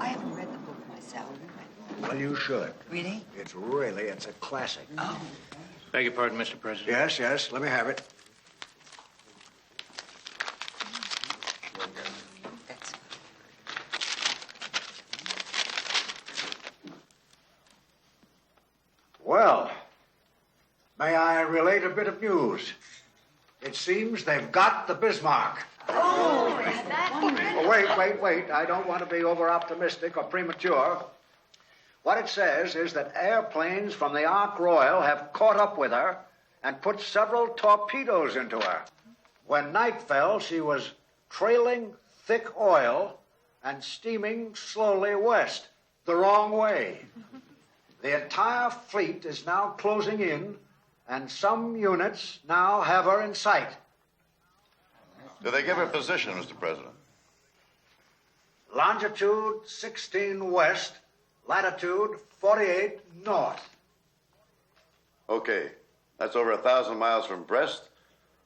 Speaker 9: I haven't read the book myself.
Speaker 4: Well, you should.
Speaker 9: Really?
Speaker 4: It's a classic.
Speaker 9: Oh.
Speaker 12: Beg your pardon, Mr. President.
Speaker 4: Yes, let me have it. Well, may I relate a bit of news? It seems they've got the Bismarck.
Speaker 9: Oh,
Speaker 4: Wait. I don't want to be over-optimistic or premature. What it says is that airplanes from the Ark Royal have caught up with her and put several torpedoes into her. When night fell, she was trailing thick oil and steaming slowly west, the wrong way. The entire fleet is now closing in, and some units now have her in sight.
Speaker 2: Do they give her position, Mr. President?
Speaker 4: Longitude 16 west, latitude 48 north.
Speaker 2: Okay. That's over 1,000 miles from Brest,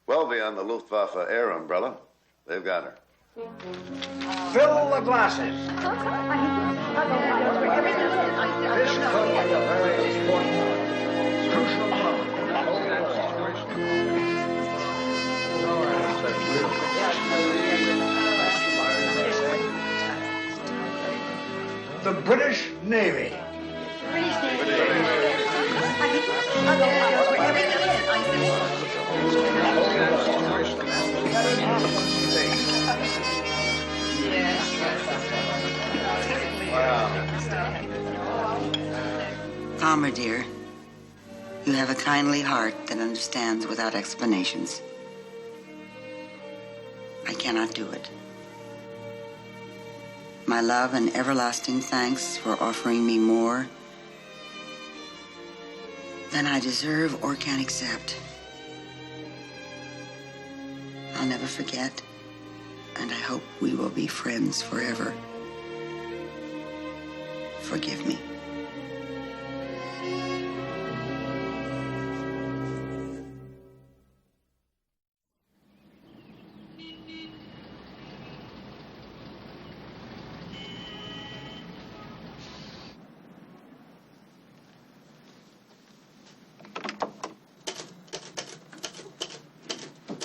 Speaker 2: well beyond the Luftwaffe air umbrella. They've got her.
Speaker 4: Fill the glasses. This could be a very important, crucial moment. The British Navy.
Speaker 9: Palmer, dear, you have a kindly heart that understands without explanations. I cannot do it. My love and everlasting thanks for offering me more than I deserve or can accept. I'll never forget, and I hope we will be friends forever. Forgive me.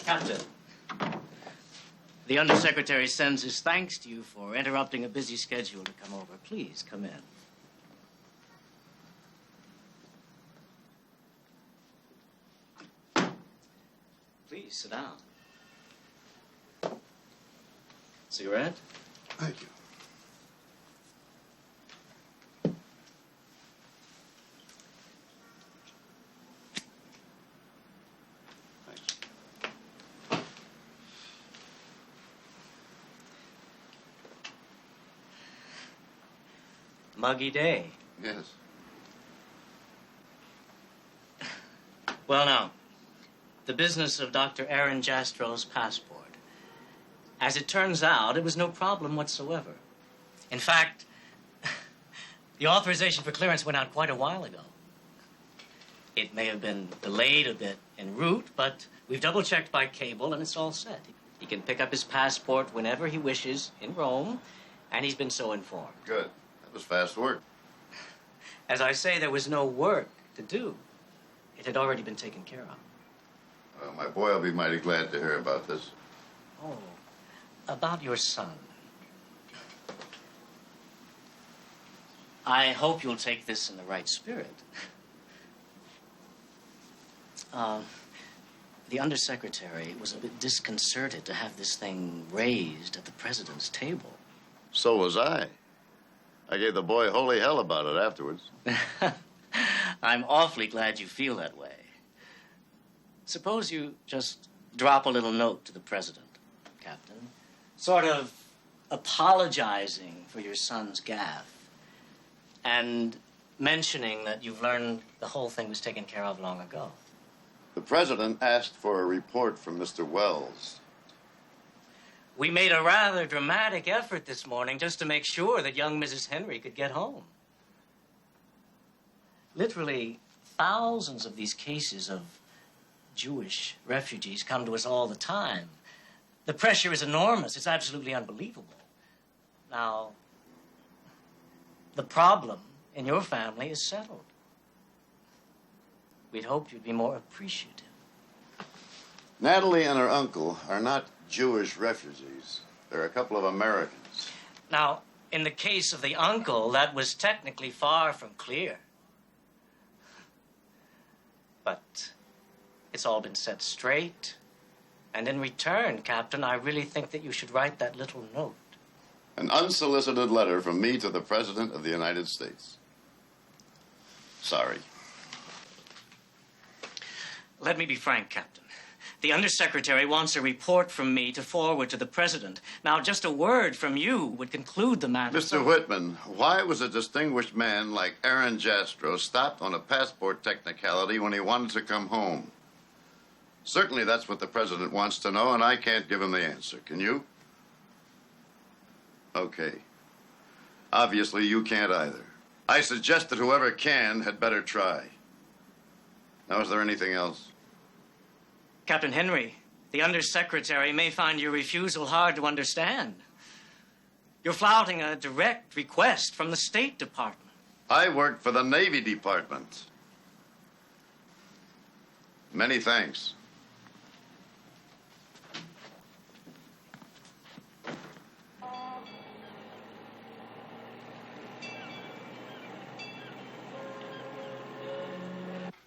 Speaker 12: Captain, the Undersecretary sends his thanks to you for interrupting a busy schedule to come over. Please, come in. Please, sit down. Cigarette?
Speaker 2: Thank you.
Speaker 12: Muggy day.
Speaker 2: Yes.
Speaker 12: Well, now, the business of Dr. Aaron Jastro's passport. As it turns out, it was no problem whatsoever. In fact, the authorization for clearance went out quite a while ago. It may have been delayed a bit en route, but we've double-checked by cable, and it's all set. He can pick up his passport whenever he wishes in Rome, and he's been so informed.
Speaker 2: Good. That was fast work.
Speaker 12: As I say, there was no work to do. It had already been taken care of.
Speaker 2: Well, my boy will be mighty glad to hear about this.
Speaker 12: Oh, about your son. I hope you'll take this in the right spirit. The undersecretary was a bit disconcerted to have this thing raised at the president's table.
Speaker 2: So was I. I gave the boy holy hell about it afterwards.
Speaker 12: I'm awfully glad you feel that way. Suppose you just drop a little note to the president, Captain, sort of apologizing for your son's gaffe and mentioning that you've learned the whole thing was taken care of long ago.
Speaker 2: The president asked for a report from Mr. Wells.
Speaker 12: We made a rather dramatic effort this morning just to make sure that young Mrs. Henry could get home. Literally, thousands of these cases of Jewish refugees come to us all the time. The pressure is enormous. It's absolutely unbelievable. Now, the problem in your family is settled. We'd hoped you'd be more appreciative.
Speaker 2: Natalie and her uncle are not Jewish refugees. They're a couple of Americans.
Speaker 12: Now, in the case of the uncle, that was technically far from clear. But it's all been set straight. And in return, Captain, I really think that you should write that little note.
Speaker 2: An unsolicited letter from me to the President of the United States. Sorry.
Speaker 12: Let me be frank, Captain. The Undersecretary wants a report from me to forward to the President. Now, just a word from you would conclude the matter.
Speaker 2: Mr. Whitman, why was a distinguished man like Aaron Jastro stopped on a passport technicality when he wanted to come home? Certainly that's what the President wants to know, and I can't give him the answer. Can you? Okay. Obviously, you can't either. I suggest that whoever can had better try. Now, is there anything else?
Speaker 12: Captain Henry, the Undersecretary may find your refusal hard to understand. You're flouting a direct request from the State Department.
Speaker 2: I work for the Navy Department. Many thanks.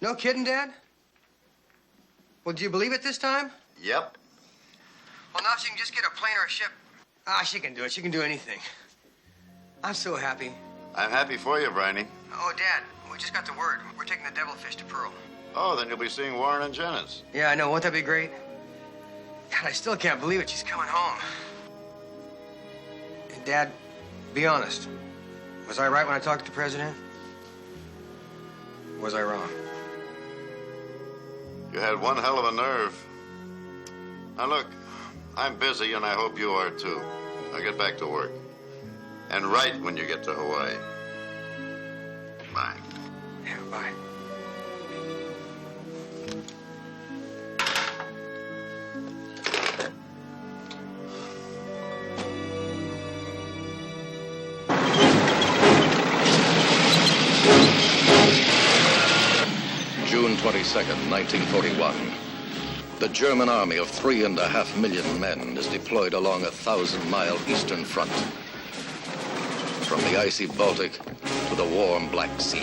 Speaker 16: No kidding, Dad? Well, do you believe it this time?
Speaker 2: Yep.
Speaker 16: Well, now she can just get a plane or a ship. Ah, she can do it. She can do anything. I'm so happy.
Speaker 2: I'm happy for you, Briney.
Speaker 16: Oh, Dad, we just got the word. We're taking the devilfish to Pearl.
Speaker 2: Oh, then you'll be seeing Warren and Janice.
Speaker 16: Yeah, I know. Won't that be great? God, I still can't believe it. She's coming home. And Dad, be honest. Was I right when I talked to the President? Was I wrong?
Speaker 2: You had one hell of a nerve. Now, look, I'm busy, and I hope you are, too. I'll get back to work. And write when you get to Hawaii. Bye.
Speaker 16: Yeah, bye.
Speaker 20: June 22nd, 1941. The German army of 3.5 million men is deployed along a 1,000-mile eastern front. From the icy Baltic to the warm Black Sea.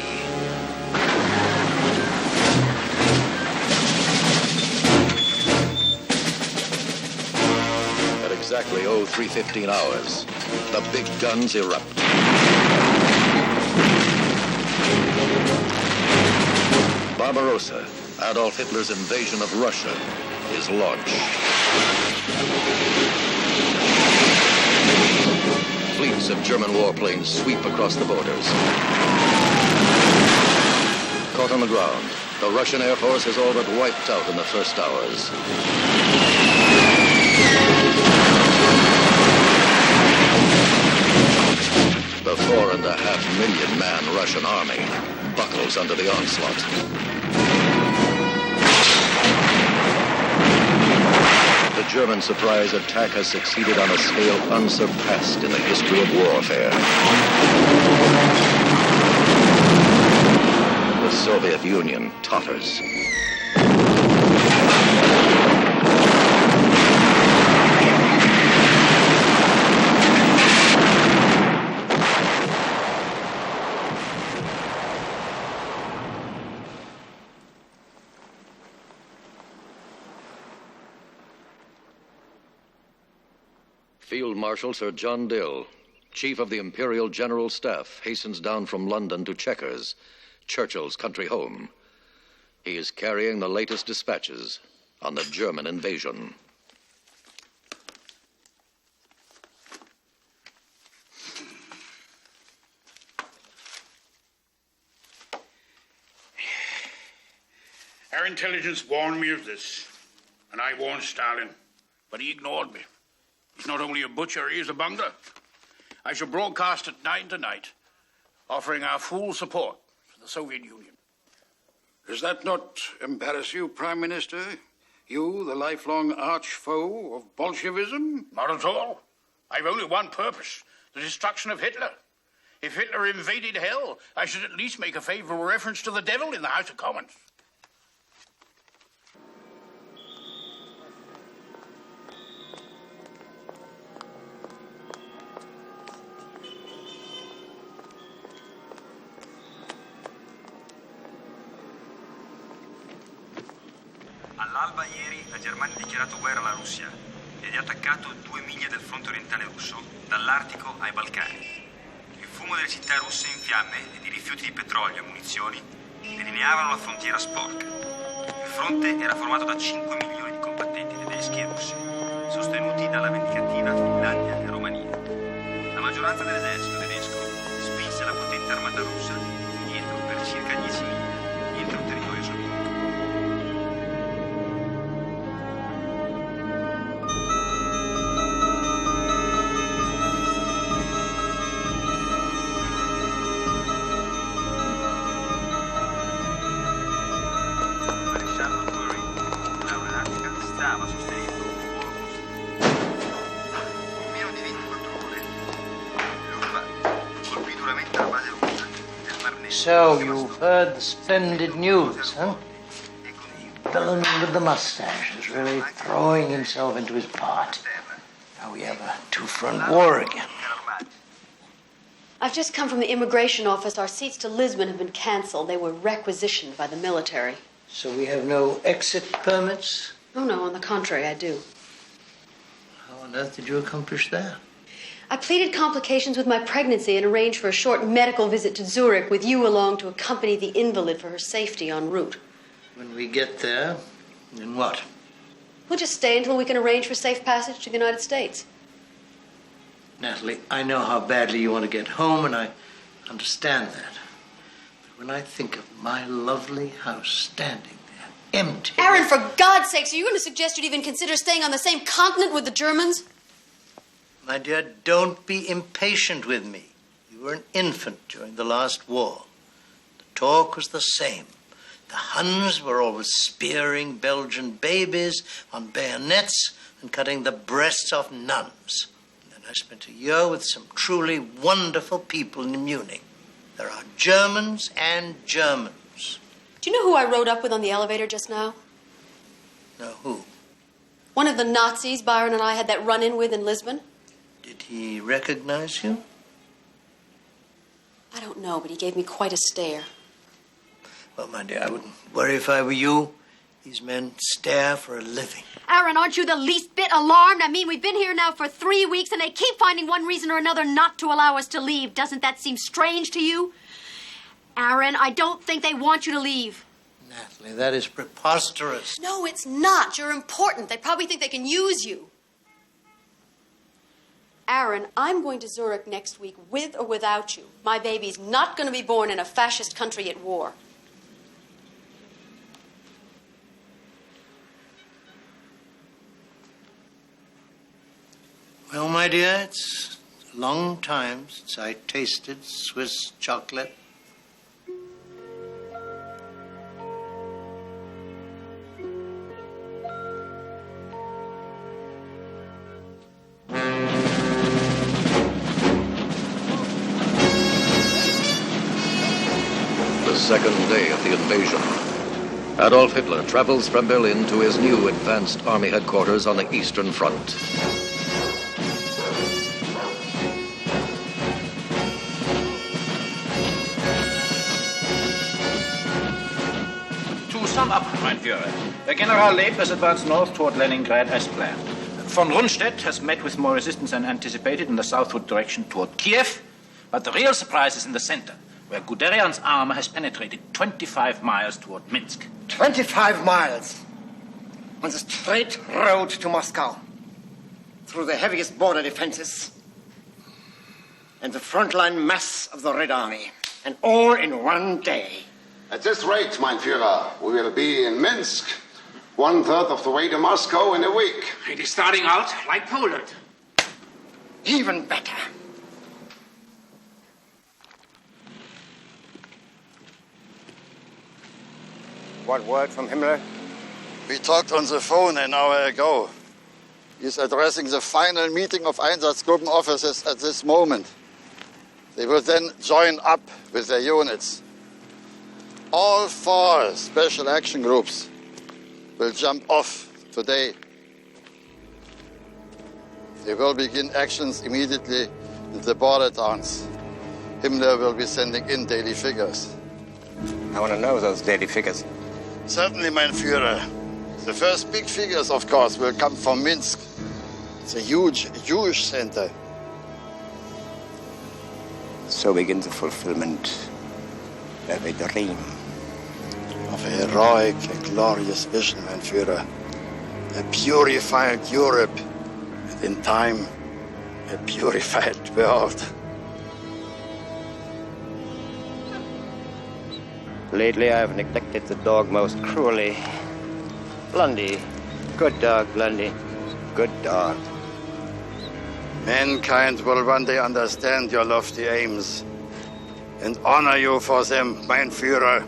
Speaker 20: At exactly 03:15 hours, the big guns erupt. Barbarossa, Adolf Hitler's invasion of Russia, is launched. Fleets of German warplanes sweep across the borders. Caught on the ground, the Russian Air Force is all but wiped out in the first hours. The 4.5 million man Russian army buckles under the onslaught. The German surprise attack has succeeded on a scale unsurpassed in the history of warfare. The Soviet Union totters. Field Marshal Sir John Dill, Chief of the Imperial General Staff, hastens down from London to Chequers, Churchill's country home. He is carrying the latest dispatches on the German invasion.
Speaker 6: Our intelligence warned me of this, and I warned Stalin, but he ignored me. He's not only a butcher, he is a bungler. I shall broadcast at 9 tonight, offering our full support for the Soviet Union. Does that not embarrass you, Prime Minister? You, the lifelong arch foe of Bolshevism? Not at all. I've only one purpose, the destruction of Hitler. If Hitler invaded hell, I should at least make a favorable reference to the devil in the House of Commons.
Speaker 17: All'alba ieri la Germania ha dichiarato guerra alla Russia ed ha attaccato 2 miglia del fronte orientale russo, dall'Artico ai Balcani. Il fumo delle città russe in fiamme e di rifiuti di petrolio e munizioni delineavano la frontiera sporca. Il fronte era formato da 5 milioni di combattenti tedeschi e russi, sostenuti dalla vendicativa Finlandia e Romania. La maggioranza dell'esercito tedesco spinse la potente armata russa indietro per circa 10 miglia dietro il territorio sovietico.
Speaker 18: So, you've heard the splendid news, huh? The villain with the mustache is really throwing himself into his part. Now we have a two-front war again.
Speaker 24: I've just come from the immigration office. Our seats to Lisbon have been canceled. They were requisitioned by the military.
Speaker 18: So we have no exit permits?
Speaker 24: Oh, no, on the contrary, I do.
Speaker 18: How on earth did you accomplish that?
Speaker 24: I pleaded complications with my pregnancy and arranged for a short medical visit to Zurich with you along to accompany the invalid for her safety en route.
Speaker 18: When we get there, then what?
Speaker 24: We'll just stay until we can arrange for safe passage to the United States.
Speaker 18: Natalie, I know how badly you want to get home, and I understand that. But when I think of my lovely house standing there, empty...
Speaker 24: Aaron, for God's sakes, are you going to suggest you'd even consider staying on the same continent with the Germans?
Speaker 18: My dear, don't be impatient with me. You were an infant during the last war. The talk was the same. The Huns were always spearing Belgian babies on bayonets and cutting the breasts off nuns. And then I spent a year with some truly wonderful people in Munich. There are Germans and Germans.
Speaker 24: Do you know who I rode up with on the elevator just now?
Speaker 18: No, who?
Speaker 24: One of the Nazis Byron and I had that run-in with in Lisbon.
Speaker 18: Did he recognize you?
Speaker 24: I don't know, but he gave me quite a stare.
Speaker 18: Well, my dear, I wouldn't worry if I were you. These men stare for a living.
Speaker 24: Aaron, aren't you the least bit alarmed? I mean, we've been here now for 3 weeks, and they keep finding one reason or another not to allow us to leave. Doesn't that seem strange to you? Aaron, I don't think they want you to leave.
Speaker 18: Natalie, that is preposterous.
Speaker 24: No, it's not. You're important. They probably think they can use you. Aaron, I'm going to Zurich next week with or without you. My baby's not going to be born in a fascist country at war.
Speaker 18: Well, my dear, it's a long time since I tasted Swiss chocolate.
Speaker 20: The second day of the invasion. Adolf Hitler travels from Berlin to his new advanced army headquarters on the Eastern Front.
Speaker 8: To sum up, mein Führer, the General Leib has advanced north toward Leningrad as planned. Von Rundstedt has met with more resistance than anticipated in the southward direction toward Kiev, but the real surprise is in the center, where Guderian's armor has penetrated 25 miles toward Minsk.
Speaker 14: 25 miles on the straight road to Moscow, through the heaviest border defenses and the frontline mass of the Red Army, and all in one day.
Speaker 13: At this rate, mein Führer, we will be in Minsk 1/3 of the way to Moscow in a week.
Speaker 6: It is starting out like Poland.
Speaker 14: Even better.
Speaker 15: What word from Himmler?
Speaker 2: We talked on the phone an hour ago. He's addressing the final meeting of Einsatzgruppen officers at this moment. They will then join up with their units. All 4 special action groups will jump off today. They will begin actions immediately in the border towns. Himmler will be sending in daily figures.
Speaker 15: I want to know those daily figures.
Speaker 2: Certainly, mein Führer. The first big figures, of course, will come from Minsk. It's a huge Jewish center.
Speaker 15: So begins the fulfillment of a dream.
Speaker 2: Of a heroic and glorious vision, mein Führer. A purified Europe, and in time, a purified world.
Speaker 15: Lately, I have neglected the dog most cruelly. Blondie. Good dog, Blondie. Good dog.
Speaker 2: Mankind will one day understand your lofty aims and honor you for them, mein Führer.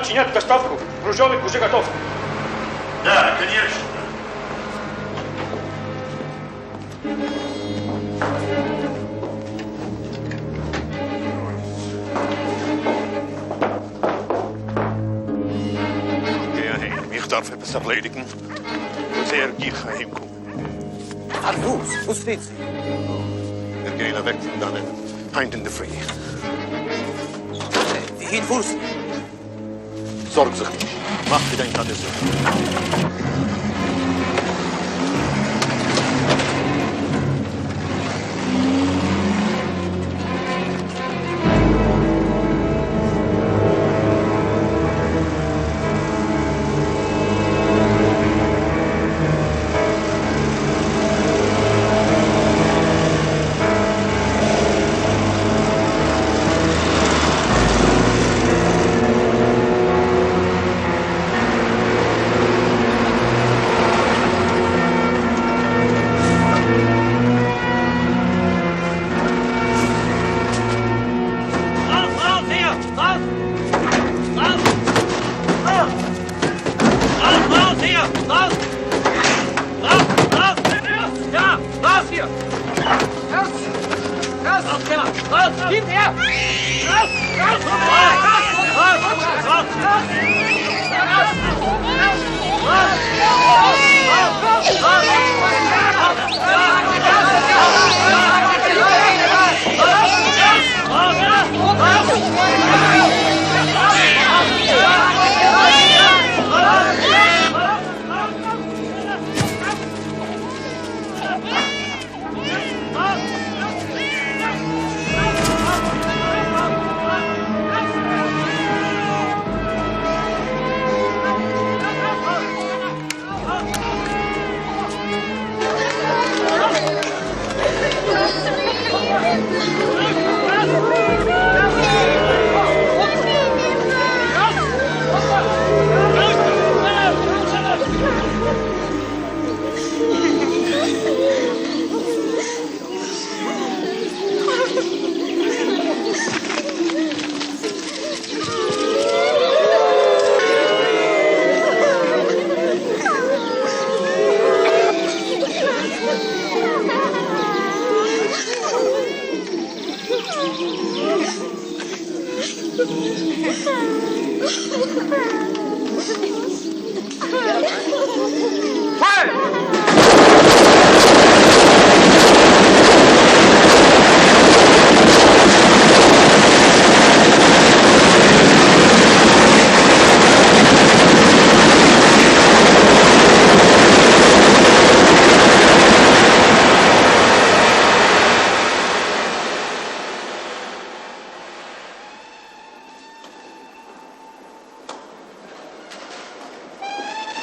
Speaker 19: начинять доставку груженных уже готов.
Speaker 6: Да, конечно.
Speaker 25: Ich darf etwas erledigen. Sehr gierig heimkommen.
Speaker 19: Wo steht sie?
Speaker 25: Wir gehen weg von dannen. Heint in the free.
Speaker 19: Wohin fuhr sie?
Speaker 25: Sorg sich nicht. Mach dir dein Tradition.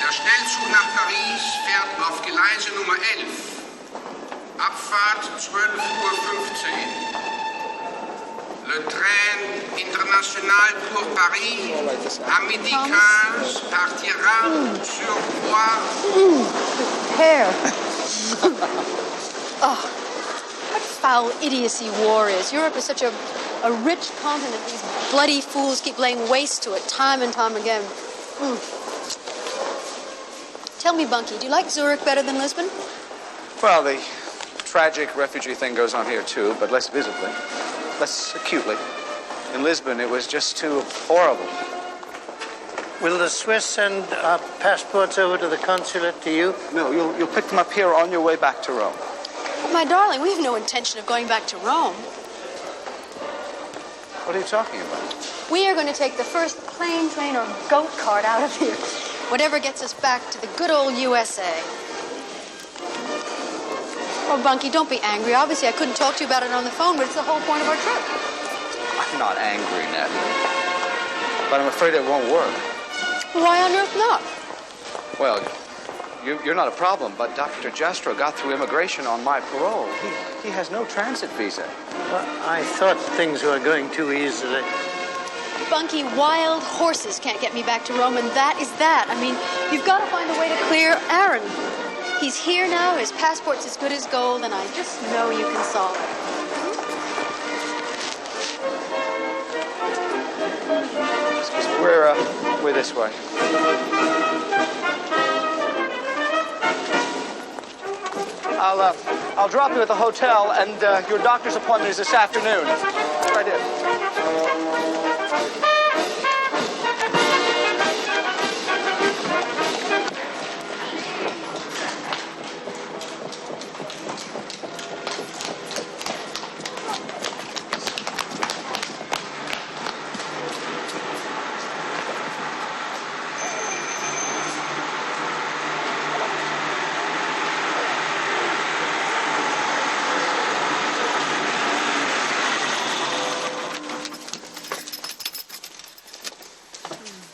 Speaker 3: Der Schnellzug nach Paris fährt auf Gleise Nummer 11. Abfahrt 12:15 Uhr. Le train international pour Paris à midi 15 partira sur voie.
Speaker 24: Hair. Oh, what foul idiocy war is. Europe is such a rich continent. These bloody fools keep laying waste to it time and time again. Tell me, Bunky, do you like Zurich better than Lisbon?
Speaker 5: Well, the tragic refugee thing goes on here, too, but less visibly, less acutely. In Lisbon, it was just too horrible.
Speaker 18: Will the Swiss send our passports over to the consulate to you?
Speaker 5: No, you'll pick them up here on your way back to Rome.
Speaker 24: But my darling, we have no intention of going back to Rome.
Speaker 5: What are you talking about?
Speaker 24: We are going to take the first plane, train, or goat cart out of here. Whatever gets us back to the good old USA. Oh, Bunky, don't be angry. Obviously, I couldn't talk to you about it on the phone, but it's the whole point of our trip.
Speaker 5: I'm not angry, Natalie. But I'm afraid it won't work.
Speaker 24: Why on earth not?
Speaker 5: Well, you're not a problem, but Dr. Jastrow got through immigration on my parole. He has no transit visa.
Speaker 18: Well, I thought things were going too easily.
Speaker 24: Bunky, wild horses can't get me back to Rome, and that is that. I mean, you've got to find a way to clear Aaron. He's here now, his passport's as good as gold, and I just know you can solve it.
Speaker 5: We're this way. I'll drop you at the hotel, and your doctor's appointment is this afternoon. Right here.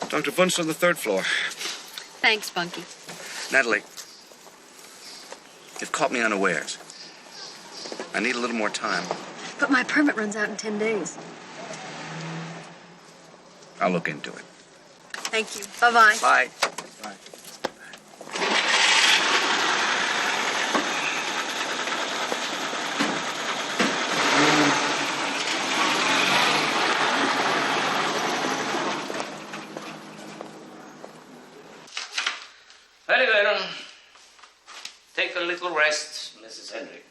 Speaker 11: Dr. Wunst on the third floor.
Speaker 24: Thanks, Bunky.
Speaker 11: Natalie, you've caught me unawares. I need a little more time.
Speaker 24: But my permit runs out in 10 days.
Speaker 11: I'll look into it.
Speaker 24: Thank you. Bye-bye.
Speaker 11: Bye.
Speaker 21: Very well. Take a little rest, Mrs. Henry.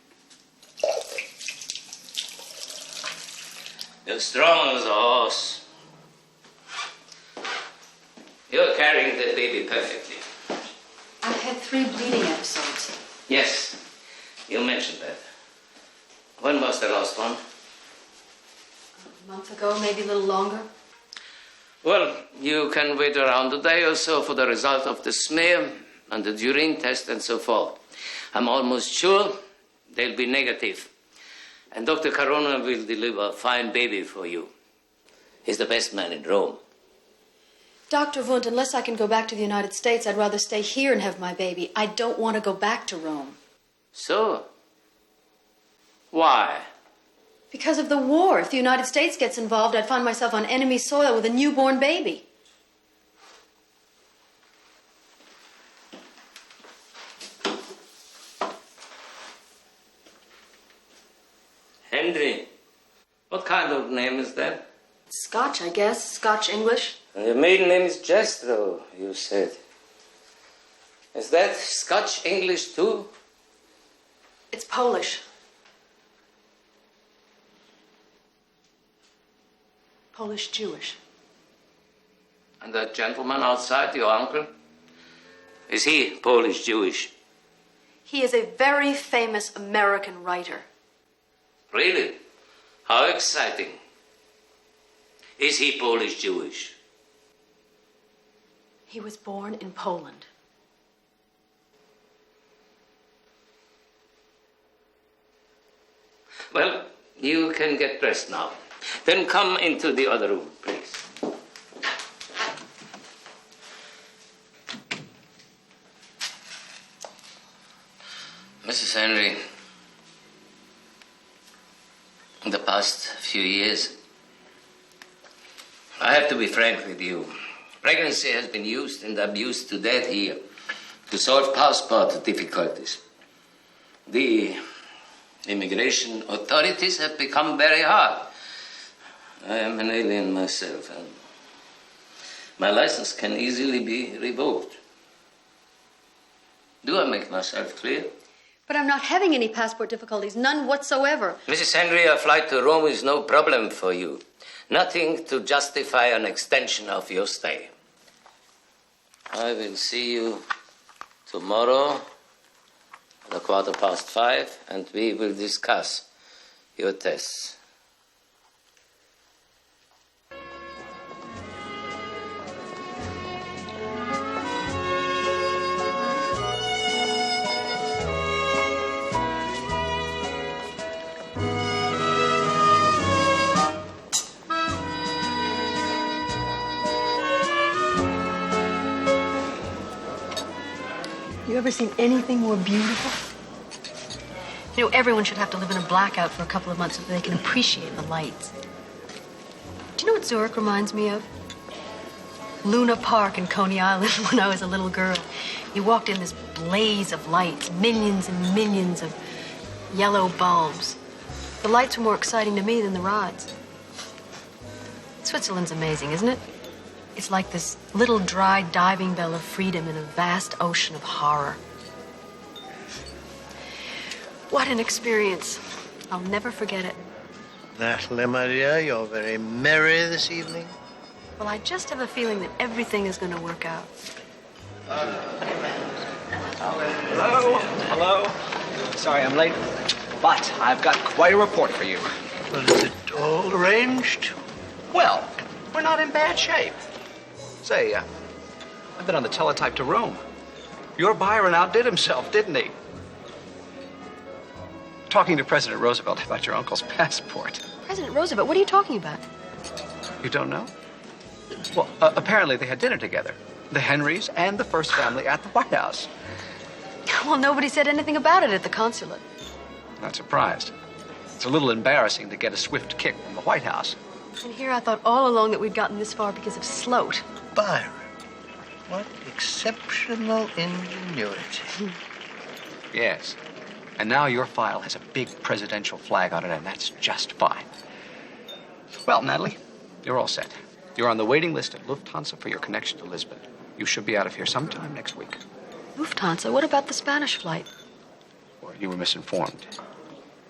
Speaker 21: You're strong as a horse. You're carrying the baby perfectly.
Speaker 24: I've had 3 bleeding episodes.
Speaker 21: Yes. You mentioned that. When was the last one?
Speaker 24: A month ago, maybe a little longer.
Speaker 21: Well, you can wait around a day or so for the result of the smear and the urine test and so forth. I'm almost sure they'll be negative. And Dr. Corona will deliver a fine baby for you. He's the best man in Rome.
Speaker 24: Dr. Wundt, unless I can go back to the United States, I'd rather stay here and have my baby. I don't want to go back to Rome.
Speaker 21: So? Why?
Speaker 24: Because of the war. If the United States gets involved, I'd find myself on enemy soil with a newborn baby.
Speaker 21: Henry. What kind of name is that?
Speaker 24: Scotch, I guess. Scotch-English.
Speaker 21: Your maiden name is Jastrow, you said. Is that Scotch-English too?
Speaker 24: It's Polish. Polish-Jewish.
Speaker 21: And that gentleman outside, your uncle? Is he Polish-Jewish?
Speaker 24: He is a very famous American writer.
Speaker 21: Really? How exciting. Is he Polish-Jewish?
Speaker 24: He was born in Poland.
Speaker 21: Well, you can get dressed now. Then come into the other room, please. Mrs. Henry, in the past few years, I have to be frank with you. Pregnancy has been used and abused to death here to solve passport difficulties. The immigration authorities have become very hard. I am an alien myself, and my license can easily be revoked. Do I make myself clear?
Speaker 24: But I'm not having any passport difficulties, none whatsoever.
Speaker 21: Mrs. Henry, a flight to Rome is no problem for you. Nothing to justify an extension of your stay. I will see you tomorrow at 5:15, and we will discuss your tests.
Speaker 24: You ever seen anything more beautiful? You know, everyone should have to live in a blackout for a couple of months so that they can appreciate the lights. Do you know what Zurich reminds me of? Luna Park in Coney Island when I was a little girl. You walked in this blaze of lights, millions and millions of yellow bulbs. The lights were more exciting to me than the rides. Switzerland's amazing, isn't it? It's like this little dry diving bell of freedom in a vast ocean of horror. What an experience. I'll never forget it.
Speaker 18: Natalie, my dear, you're very merry this evening.
Speaker 24: Well, I just have a feeling that everything is going to work out.
Speaker 1: Hello? Hello? Sorry I'm late, but I've got quite a report for you.
Speaker 18: Well, is it all arranged?
Speaker 1: Well, we're not in bad shape. Say, I've been on the teletype to Rome. Your Byron outdid himself, didn't he? Talking to President Roosevelt about your uncle's passport.
Speaker 24: President Roosevelt, what are you talking about?
Speaker 1: You don't know? Well, apparently they had dinner together. The Henrys and the First Family at the White House.
Speaker 24: Well, nobody said anything about it at the consulate.
Speaker 1: Not surprised. It's a little embarrassing to get a swift kick from the White House.
Speaker 24: And here I thought all along that we'd gotten this far because of Sloat.
Speaker 18: Byron, what exceptional ingenuity.
Speaker 1: Yes. And now your file has a big presidential flag on it, and that's just fine. Well, Natalie, you're all set. You're on the waiting list at Lufthansa for your connection to Lisbon. You should be out of here sometime next week.
Speaker 24: Lufthansa? What about the Spanish flight?
Speaker 1: Well, you were misinformed.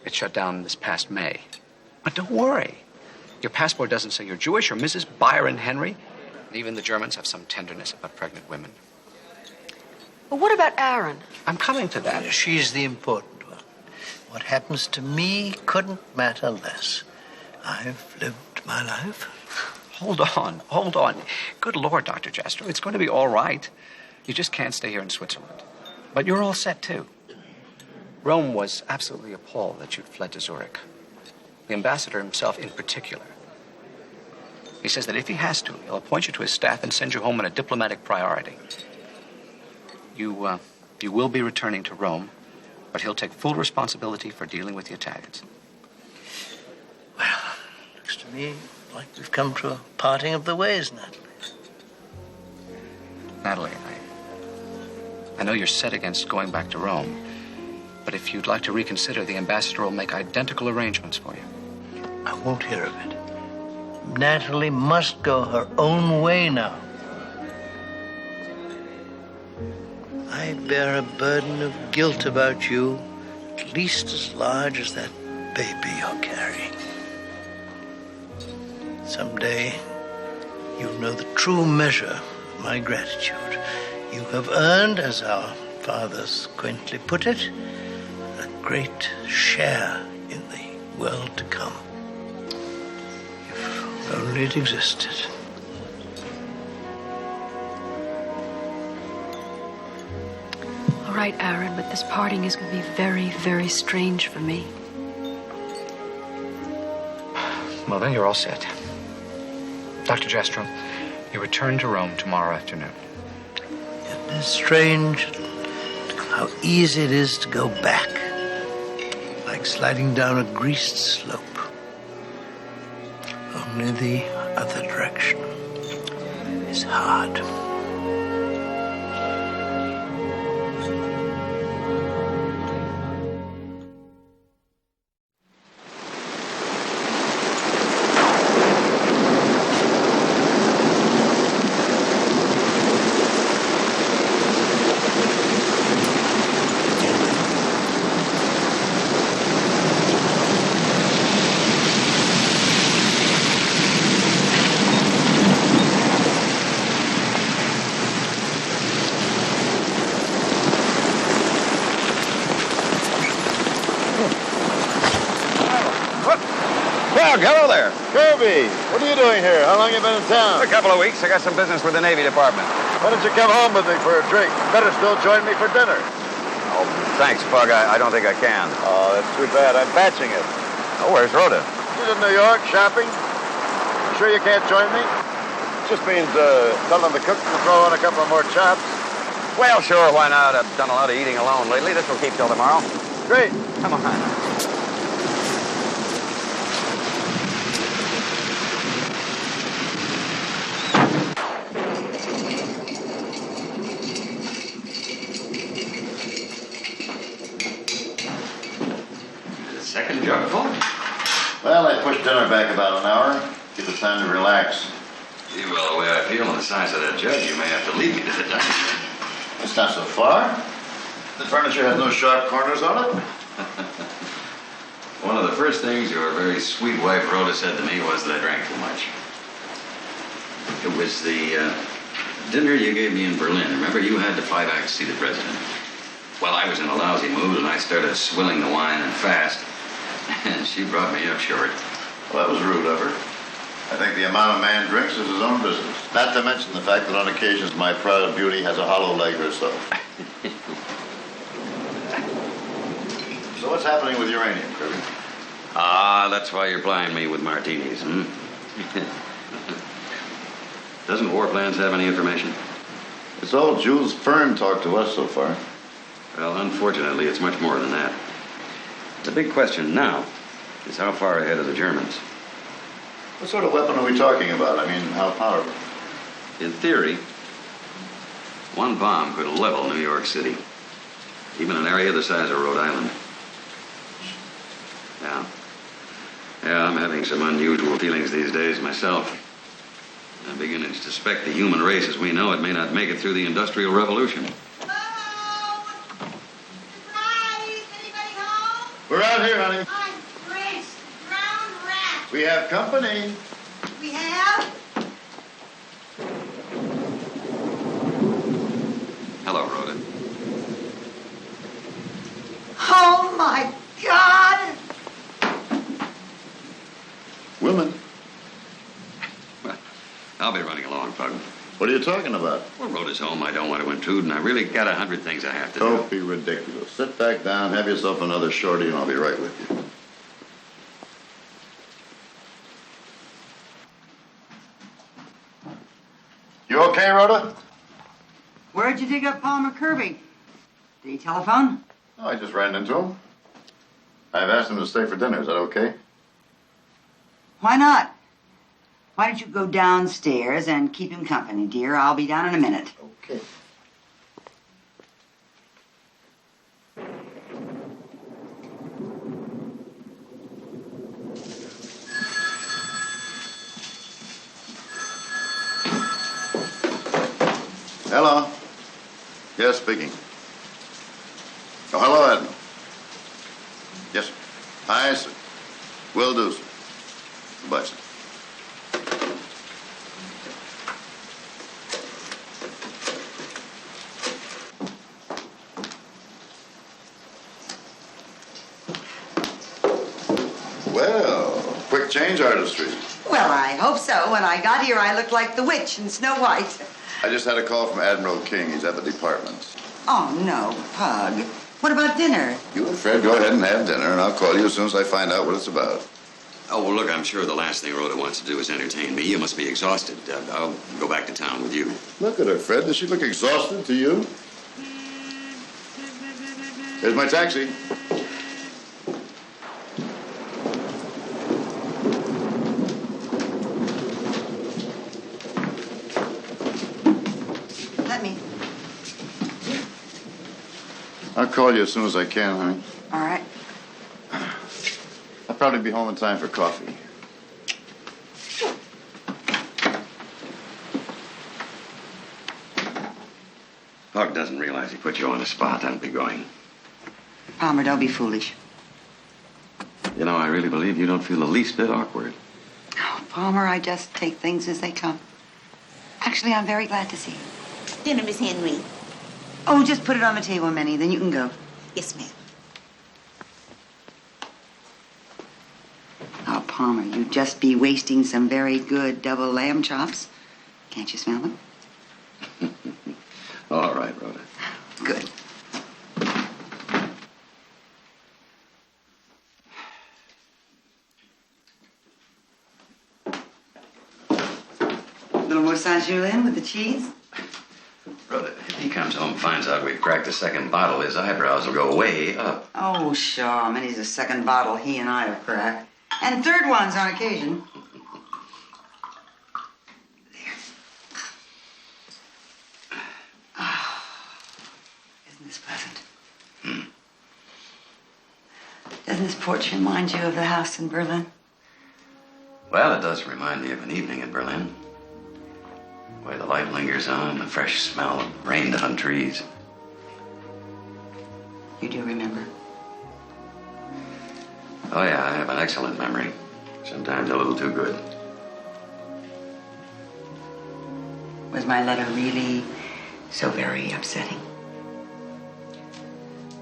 Speaker 1: It shut down this past May. But don't worry. Your passport doesn't say you're Jewish or Mrs. Byron Henry. And even the Germans have some tenderness about pregnant women.
Speaker 24: But what about Aaron?
Speaker 1: I'm coming to that.
Speaker 18: She's the important one. What happens to me couldn't matter less. I've lived my life.
Speaker 1: Hold on. Good Lord, Dr. Jastrow, it's going to be all right. You just can't stay here in Switzerland. But you're all set, too. Rome was absolutely appalled that you'd fled to Zurich. The ambassador himself in particular. He says that if he has to, he'll appoint you to his staff and send you home on a diplomatic priority. You will be returning to Rome, but he'll take full responsibility for dealing with the Italians.
Speaker 18: Well, looks to me like we've come to a parting of the ways, Natalie.
Speaker 1: Natalie, I know you're set against going back to Rome, but if you'd like to reconsider, the ambassador will make identical arrangements for you.
Speaker 18: I won't hear of it. Natalie must go her own way now. I bear a burden of guilt about you, at least as large as that baby you're carrying. Someday, you'll know the true measure of my gratitude. You have earned, as our fathers quaintly put it, a great share in the world to come. If only it existed.
Speaker 24: All right, Aaron, but this parting is going to be very, very strange for me.
Speaker 1: Well, then you're all set. Dr. Jastrow, you return to Rome tomorrow afternoon.
Speaker 18: It is strange how easy it is to go back, like sliding down a greased slope. Only the other direction is hard.
Speaker 4: Hello there.
Speaker 7: Kirby, what are you doing here? How long have you been in town?
Speaker 4: A couple of weeks. I got some business with the Navy Department.
Speaker 7: Why don't you come home with me for a drink? Better still join me for dinner.
Speaker 4: Oh, thanks, Pug. I don't think I can.
Speaker 7: Oh, that's too bad. I'm batching it.
Speaker 4: Oh, where's Rhoda?
Speaker 7: She's in New York shopping. You sure you can't join me? Just means telling the cook to throw in a couple of more chops.
Speaker 4: Well, sure, why not? I've done a lot of eating alone lately. This will keep till tomorrow.
Speaker 7: Great.
Speaker 4: Come on.
Speaker 2: Second jug full? Well, I pushed dinner back about an hour. Give it time to relax.
Speaker 11: Gee, well, the way I feel on the size of that jug, you may have to lead me to the dining room.
Speaker 2: It's not so far. The furniture has no sharp corners on it.
Speaker 11: One of the first things your very sweet wife Rhoda said to me was that I drank too much. It was the dinner you gave me in Berlin. Remember, you had to fly back to see the president. Well, I was in a lousy mood, and I started swilling the wine and fast. And she brought me up short.
Speaker 2: Well, that was rude of her. I think the amount a man drinks is his own business. Not to mention the fact that on occasions my proud beauty has a hollow leg or so. So what's happening with uranium, Kirby?
Speaker 11: Ah, that's why you're plying me with martinis, hmm? Doesn't War Plans have any information?
Speaker 2: It's all Jules Fern talked to us so far.
Speaker 11: Well, unfortunately, it's much more than that. The big question now is how far ahead are the Germans?
Speaker 2: What sort of weapon are we talking about? I mean, how powerful?
Speaker 11: In theory, one bomb could level New York City, even an area the size of Rhode Island. Yeah, I'm having some unusual feelings these days myself. I'm beginning to suspect the human race as we know it may not make it through the Industrial Revolution.
Speaker 2: We're out here, honey.
Speaker 9: I'm Prince, drowned rat.
Speaker 2: We have company.
Speaker 9: We have?
Speaker 11: Hello, Rhoda.
Speaker 9: Oh, my God!
Speaker 2: Women?
Speaker 11: Well, I'll be running along, Pug.
Speaker 2: What are you talking about?
Speaker 11: Well, Rhoda's home. I don't want to intrude, and I really got 100 things I have to do.
Speaker 2: Don't be ridiculous. Sit back down, have yourself another shorty, and I'll be right with you. You okay, Rhoda?
Speaker 9: Where'd you dig up Palmer Kirby? Did he telephone?
Speaker 2: Oh, I just ran into him. I've asked him to stay for dinner. Is that okay?
Speaker 9: Why not? Why don't you go downstairs and keep him company, dear? I'll be down in a minute.
Speaker 2: Okay. Hello. Yes, speaking. Oh, hello, Admiral. Yes, sir. Aye, sir. Will do, sir. Goodbye, sir. Well, quick change artistry.
Speaker 9: Well, I hope so. When I got here, I looked like the witch in Snow White.
Speaker 2: I just had a call from Admiral King. He's at the department.
Speaker 9: Oh, no, Pug. What about dinner?
Speaker 2: You and Fred go ahead and have dinner, and I'll call you as soon as I find out what it's about.
Speaker 11: Oh, well, look, I'm sure the last thing Rhoda wants to do is entertain me. You must be exhausted. I'll go back to town with you.
Speaker 2: Look at her, Fred. Does she look exhausted to you? Here's my taxi.
Speaker 9: Let me.
Speaker 2: I'll call you as soon as I can, honey.
Speaker 9: All right.
Speaker 2: I'll probably be home in time for coffee.
Speaker 11: Pug doesn't realize he put you on the spot. I'll be going.
Speaker 9: Palmer, don't be foolish.
Speaker 11: You know, I really believe you don't feel the least bit awkward.
Speaker 9: Oh, Palmer, I just take things as they come. Actually, I'm very glad to see you.
Speaker 10: Dinner, Miss Henry.
Speaker 9: Oh, just put it on the table, Minnie. Then you can go.
Speaker 10: Yes, ma'am.
Speaker 9: Oh, Palmer, you'd just be wasting some very good double lamb chops. Can't you smell them?
Speaker 11: All right, Rhoda.
Speaker 9: Good. A little more Saint-Julien with the cheese?
Speaker 11: Rhoda, if he comes home and finds out we've cracked the second bottle, his eyebrows will go way up.
Speaker 9: Oh, sure. Minnie's the second bottle he and I have cracked. And third ones on occasion. There. Oh, isn't this pleasant? Doesn't this porch remind you of the house in Berlin?
Speaker 11: Well, it does remind me of an evening in Berlin. The way the light lingers on, the fresh smell of rain-done trees.
Speaker 9: You do remember?
Speaker 11: Oh, yeah, I have an excellent memory. Sometimes a little too good.
Speaker 9: Was my letter really so very upsetting?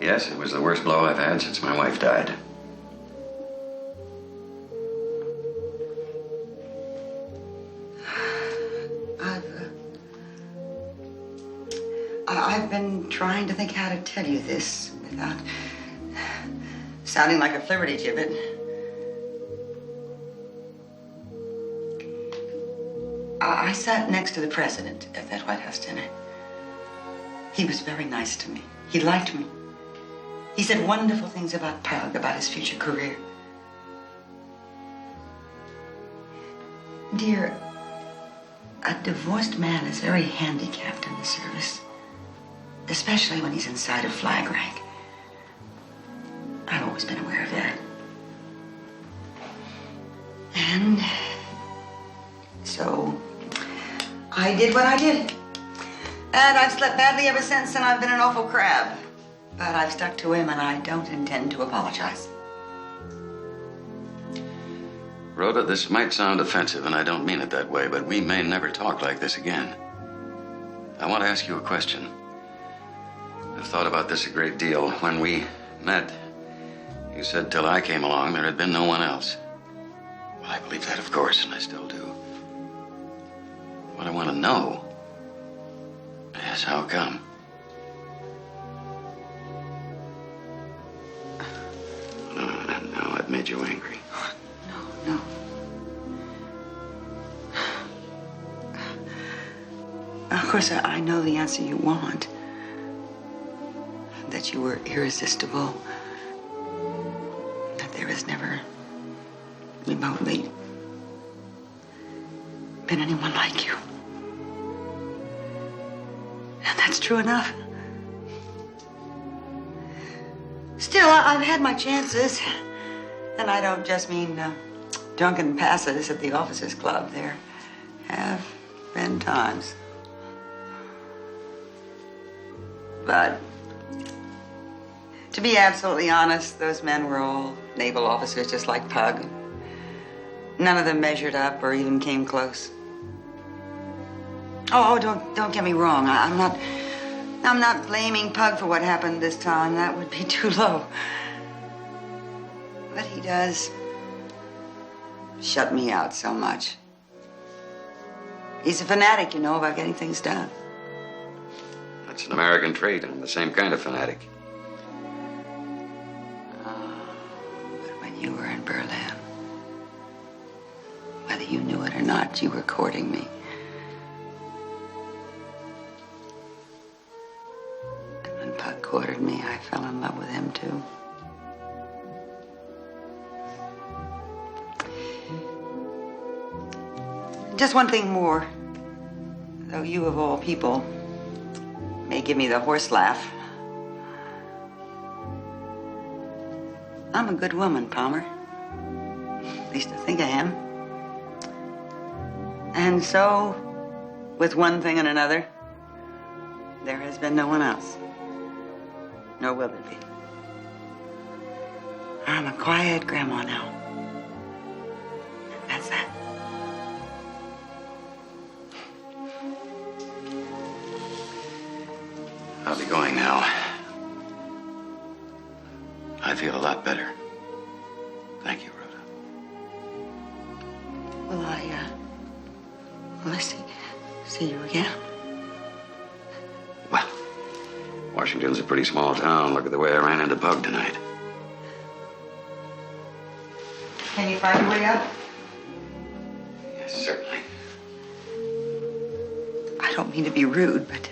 Speaker 11: Yes, it was the worst blow I've had since my wife died.
Speaker 9: I've been trying to think how to tell you this without sounding like a flibbertigibbet. I sat next to the president at that White House dinner. He was very nice to me. He liked me. He said wonderful things about Pug, about his future career. Dear, a divorced man is very handicapped in the service, especially when he's inside a flag rank. I've always been aware of that. And so I did what I did. And I've slept badly ever since, and I've been an awful crab. But I've stuck to him, and I don't intend to apologize.
Speaker 11: Rhoda, this might sound offensive, and I don't mean it that way, but we may never talk like this again. I want to ask you a question. I've thought about this a great deal. When we met, You said till I came along there had been no one else. Well, I believe that, of course, and I still do. What I want to know is how come? No, I've made you angry.
Speaker 9: No. Of course, I know the answer you want. That you were irresistible. That there has never remotely been anyone like you. And that's true enough. Still, I've had my chances. And I don't just mean drunken passes at the officers' club. There have been times. But to be absolutely honest, those men were all naval officers just like Pug. None of them measured up or even came close. Oh, don't get me wrong. I'm not blaming Pug for what happened this time. That would be too low. But he does shut me out so much. He's a fanatic, about getting things done.
Speaker 11: That's an American trait, and I'm the same kind of fanatic.
Speaker 9: But when you were in Berlin, whether you knew it or not, you were courting me. And when Puck courted me, I fell in love with him, too. Just one thing more. Though you, of all people, may give me the horse laugh. I'm a good woman, Palmer. At least I think I am. And so, with one thing and another, there has been no one else. Nor will there be. I'm a quiet grandma now. That's that.
Speaker 11: I'll be going now. I feel a lot better. Thank you, Rhoda.
Speaker 9: Will I see you again?
Speaker 11: Well, Washington's a pretty small town. Look at the way I ran into Pug tonight.
Speaker 9: Can you find your way up?
Speaker 11: Yes, certainly.
Speaker 9: I don't mean to be rude, but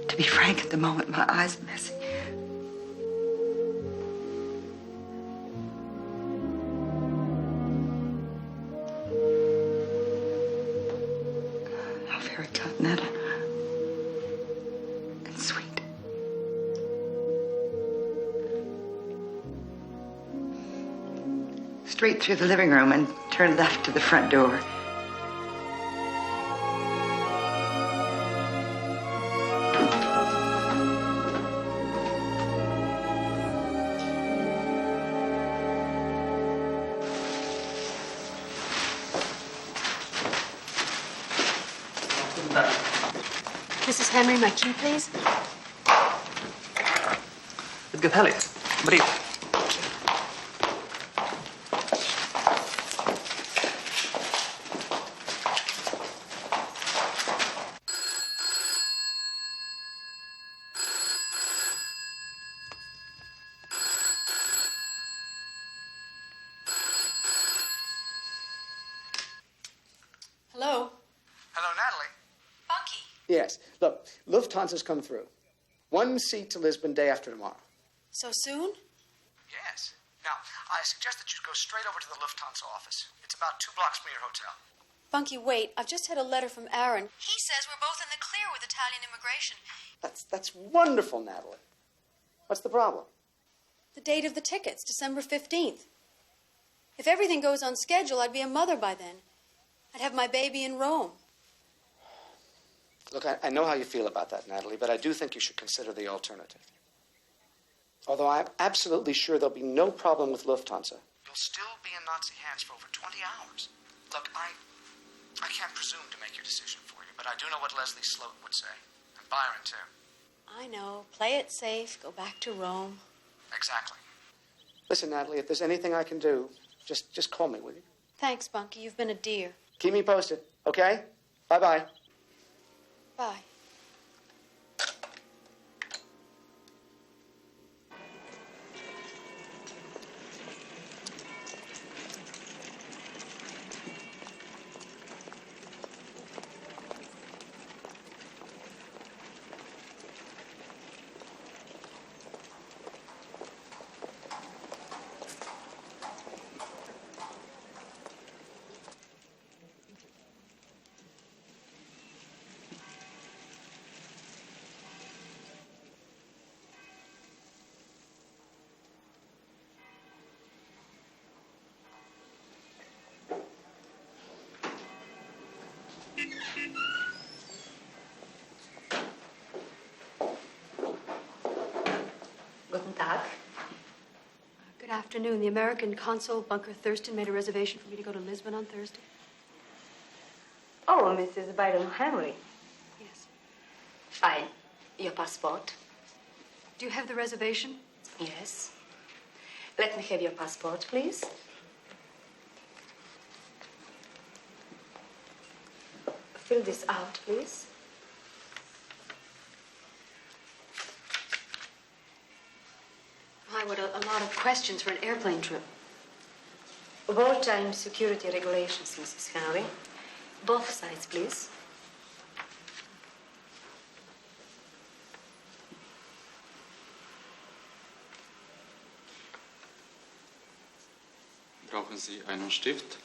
Speaker 9: to be frank, at the moment, my eyes are messy. How very continental and sweet. Straight through the living room and turn left to the front door.
Speaker 24: Mrs. Henry, my key, please.
Speaker 1: اتقفلي. بريد.
Speaker 24: Hello?
Speaker 5: Hello, Natalie.
Speaker 24: Funky.
Speaker 5: Yes. Look, Lufthansa's come through. 1 seat to Lisbon day after tomorrow.
Speaker 24: So soon?
Speaker 5: Yes. Now, I suggest that you go straight over to the Lufthansa office. It's about 2 blocks from your hotel.
Speaker 24: Funky, wait. I've just had a letter from Aaron. He says we're both in the clear with Italian immigration.
Speaker 5: That's wonderful, Natalie. What's the problem?
Speaker 24: The date of the tickets, December 15th. If everything goes on schedule, I'd be a mother by then. I'd have my baby in Rome.
Speaker 5: Look, I know how you feel about that, Natalie, but I do think you should consider the alternative. Although I'm absolutely sure there'll be no problem with Lufthansa. You'll still be in Nazi hands for over 20 hours. Look, I can't presume to make your decision for you, but I do know what Leslie Sloat would say. And Byron, too.
Speaker 24: I know. Play it safe. Go back to Rome.
Speaker 5: Exactly. Listen, Natalie, if there's anything I can do, just call me, will you?
Speaker 24: Thanks, Bunky. You've been a dear.
Speaker 5: Keep me posted, okay? Bye-bye.
Speaker 24: Bye.
Speaker 10: Guten Tag.
Speaker 24: Good afternoon. The American consul, Bunker Thurston, made a reservation for me to go to Lisbon on Thursday.
Speaker 10: Oh, Mrs. Byron Henry.
Speaker 24: Yes.
Speaker 10: Fine. Your passport?
Speaker 24: Do you have the reservation?
Speaker 10: Yes. Let me have your passport, please. Fill this out, please.
Speaker 24: My, what a lot of questions for an airplane trip.
Speaker 10: Wartime security regulations, Mrs. Henry. Both sides, please.
Speaker 12: Brauchen Sie einen Stift?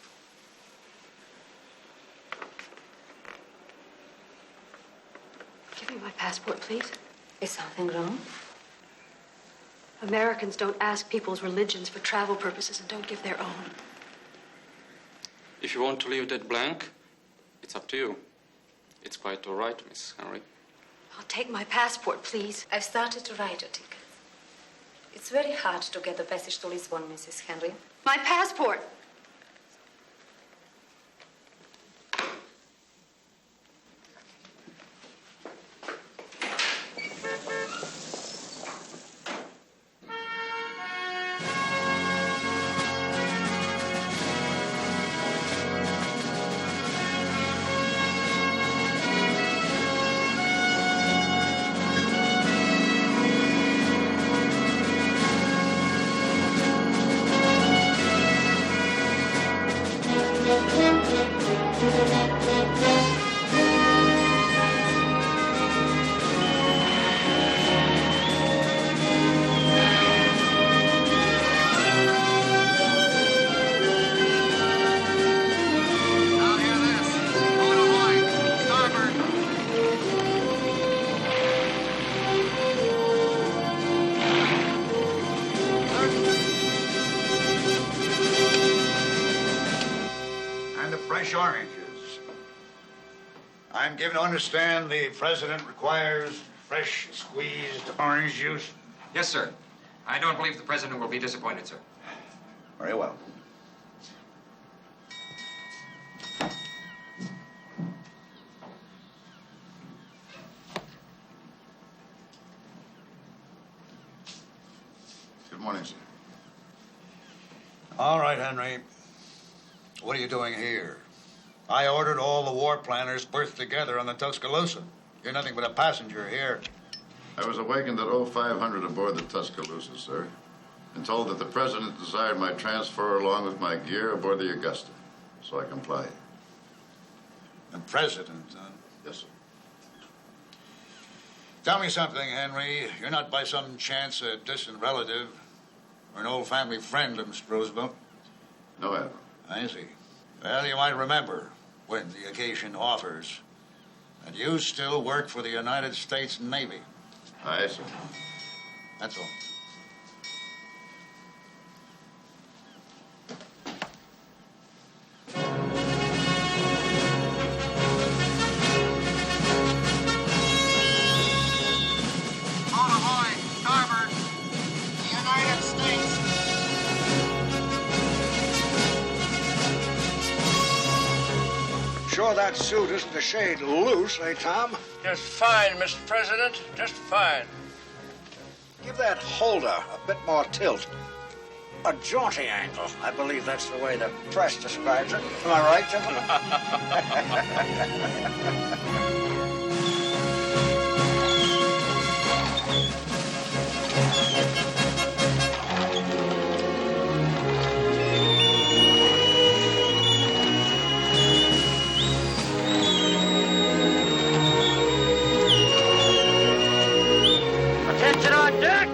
Speaker 24: Give me my passport, please.
Speaker 10: Is something wrong?
Speaker 24: Americans don't ask people's religions for travel purposes and don't give their own.
Speaker 12: If you want to leave that blank, it's up to you. It's quite all right, Miss Henry.
Speaker 24: I'll take my passport, please.
Speaker 10: I've started to write your ticket. It's very hard to get the passage to Lisbon, Mrs. Henry.
Speaker 24: My passport!
Speaker 7: Oranges. I'm given to understand the president requires fresh squeezed orange juice.
Speaker 16: Yes, sir. I don't believe the president will be disappointed, sir.
Speaker 7: Very well. Good morning, sir. All right, Henry. What are you doing here? I ordered all the war planners berthed together on the Tuscaloosa. You're nothing but a passenger here.
Speaker 2: I was awakened at 0500 aboard the Tuscaloosa, sir, and told that the president desired my transfer along with my gear aboard the Augusta. So I complied.
Speaker 7: The president, huh?
Speaker 2: Yes, sir.
Speaker 7: Tell me something, Henry. You're not by some chance a distant relative or an old family friend of Mr. Roosevelt?
Speaker 2: No, Admiral.
Speaker 7: I see. Well, you might remember, when the occasion offers, that you still work for the United States Navy.
Speaker 2: Aye, sir.
Speaker 7: That's all.
Speaker 22: Sure that suit isn't a shade loose, eh, Tom?
Speaker 23: Just fine, Mr. President. Just fine.
Speaker 22: Give that holder a bit more tilt. A jaunty angle. I believe that's the way the press describes it. Am I right, gentlemen?
Speaker 15: Attention on deck!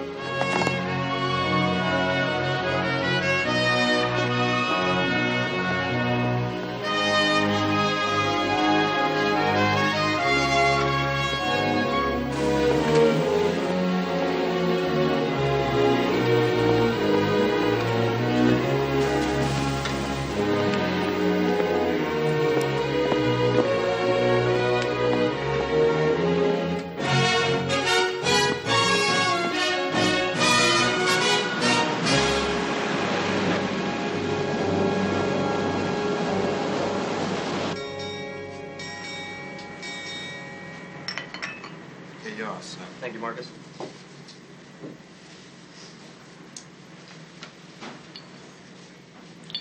Speaker 8: Thank you, Marcus.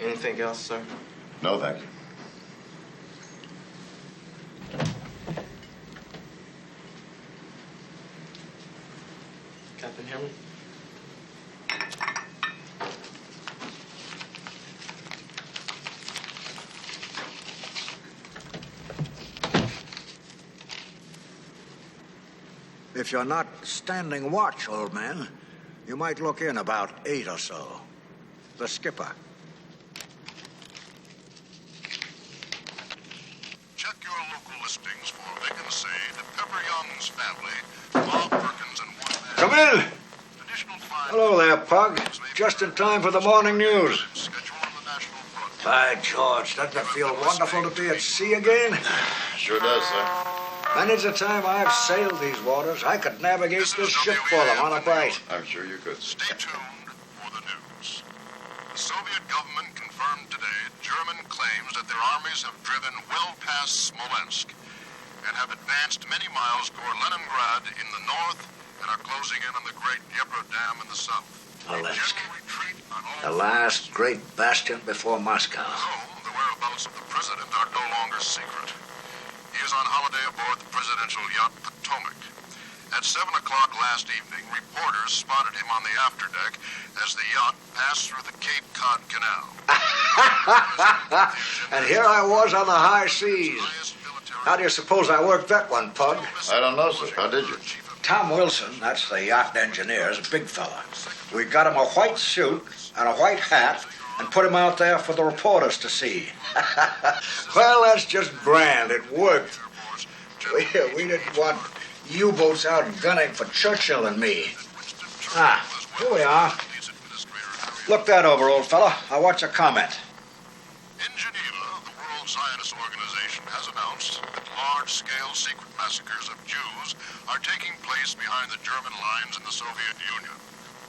Speaker 8: Anything else, sir?
Speaker 2: No, thank you.
Speaker 8: Captain Hammond?
Speaker 22: If you're not standing watch, old man, you might look in about 8 or so. The skipper.
Speaker 13: Check your local listings for vacancy to Pepper Young's family, Bob Perkins and one man.
Speaker 22: Come in. Hello there, Pug. Just in time for the morning news. By George, doesn't it feel wonderful to be at sea again?
Speaker 2: Sure does, sir.
Speaker 22: Many's the time I've sailed these waters, I could navigate this ship for them on a bite.
Speaker 2: I'm sure you could.
Speaker 13: Stay tuned for the news. The Soviet government confirmed today German claims that their armies have driven well past Smolensk and have advanced many miles toward Leningrad in the north and are closing in on the great Dnipro Dam in the south.
Speaker 22: Smolensk. The last great bastion before Moscow.
Speaker 13: The whereabouts of the president are no longer secret. He is on holiday aboard the presidential yacht Potomac. At 7 o'clock last evening, reporters spotted him on the afterdeck as the yacht passed through the Cape Cod Canal.
Speaker 22: And here I was on the high seas. How do you suppose I worked that one, Pug?
Speaker 2: I don't know, sir. How did you?
Speaker 22: Tom Wilson, that's the yacht engineer, is a big fella. We got him a white suit and a white hat and put him out there for the reporters to see. Well, that's just grand. It worked. We didn't want U-boats out gunning for Churchill and me. Ah, here we are. Look that over, old fella. I'll watch a comment.
Speaker 13: In Geneva, the World Zionist Organization has announced that large-scale secret massacres of Jews are taking place behind the German lines in the Soviet Union.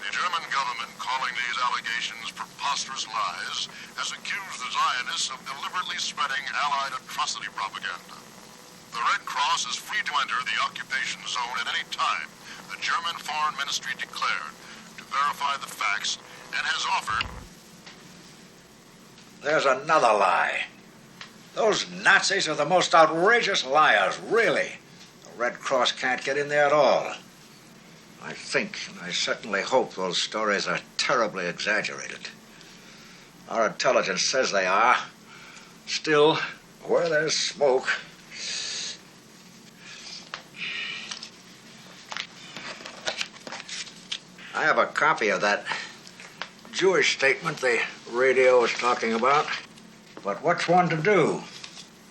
Speaker 13: The German government, calling these allegations preposterous lies, has accused the Zionists of deliberately spreading Allied atrocity propaganda. The Red Cross is free to enter the occupation zone at any time, the German Foreign Ministry declared, to verify the facts, and has offered...
Speaker 22: There's another lie. Those Nazis are the most outrageous liars, really. The Red Cross can't get in there at all. I think, and I certainly hope, those stories are terribly exaggerated. Our intelligence says they are. Still, where there's smoke... I have a copy of that Jewish statement the radio was talking about. But what's one to do?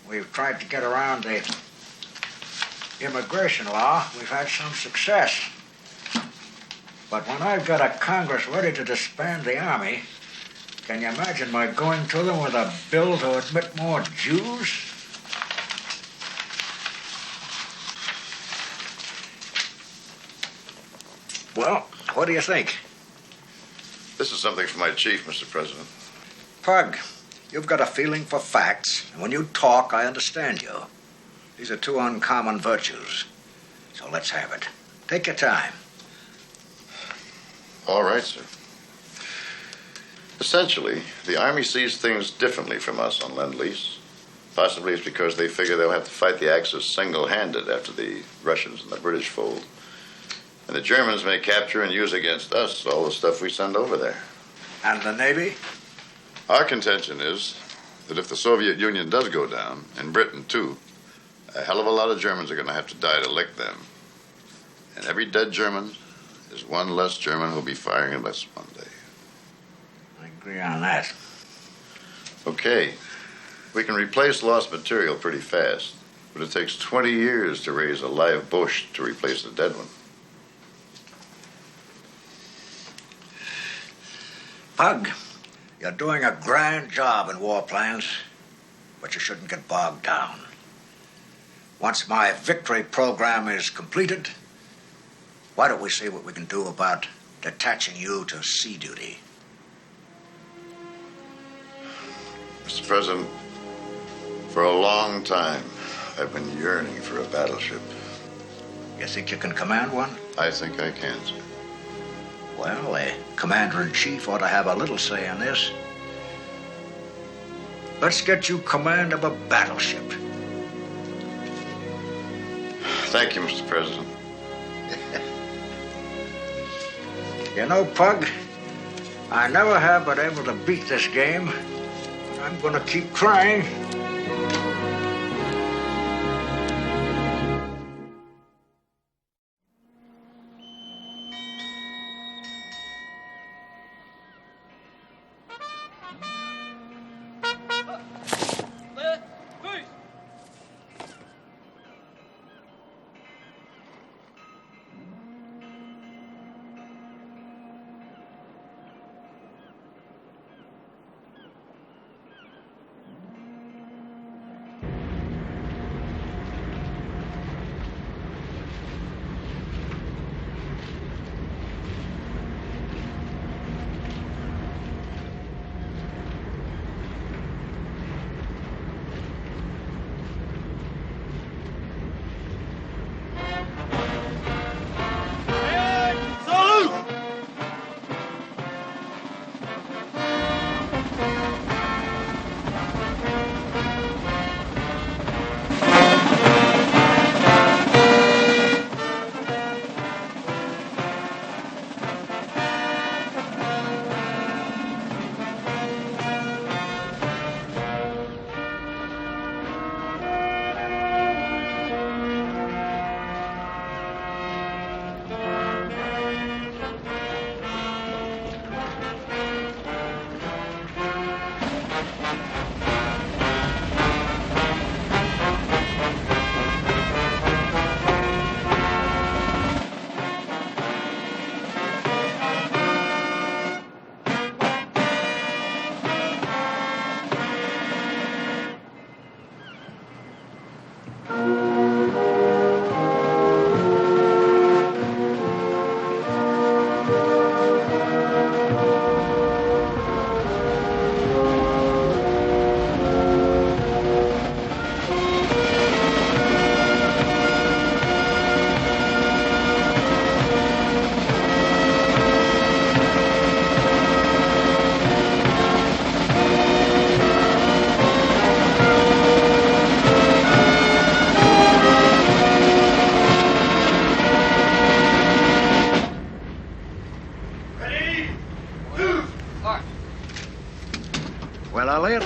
Speaker 22: We've tried to get around the immigration law. We've had some success. But when I've got a Congress ready to disband the Army, can you imagine my going to them with a bill to admit more Jews? Well, what do you think?
Speaker 2: This is something for my chief, Mr. President.
Speaker 22: Pug, you've got a feeling for facts, and when you talk, I understand you. These are two uncommon virtues. So let's have it. Take your time.
Speaker 2: All right, sir. Essentially, the Army sees things differently from us on Lend-Lease. Possibly it's because they figure they'll have to fight the Axis single-handed after the Russians and the British fold. And the Germans may capture and use against us all the stuff we send over there.
Speaker 22: And the Navy?
Speaker 2: Our contention is that if the Soviet Union does go down, and Britain too, a hell of a lot of Germans are going to have to die to lick them. And every dead German is one less German who'll be firing at us one day.
Speaker 22: I agree on that.
Speaker 2: Okay. We can replace lost material pretty fast, but it takes 20 years to raise a live bush to replace a dead one.
Speaker 22: Pug, you're doing a grand job in war plans, but you shouldn't get bogged down. Once my victory program is completed, why don't we see what we can do about detaching you to sea duty?
Speaker 2: Mr. President, for a long time, I've been yearning for a battleship.
Speaker 22: You think you can command one?
Speaker 2: I think I can, sir.
Speaker 22: Well, the commander-in-chief ought to have a little say in this. Let's get you command of a battleship.
Speaker 2: Thank you, Mr. President.
Speaker 22: You know, Pug, I never have been able to beat this game. I'm gonna keep trying. Well, Elliot,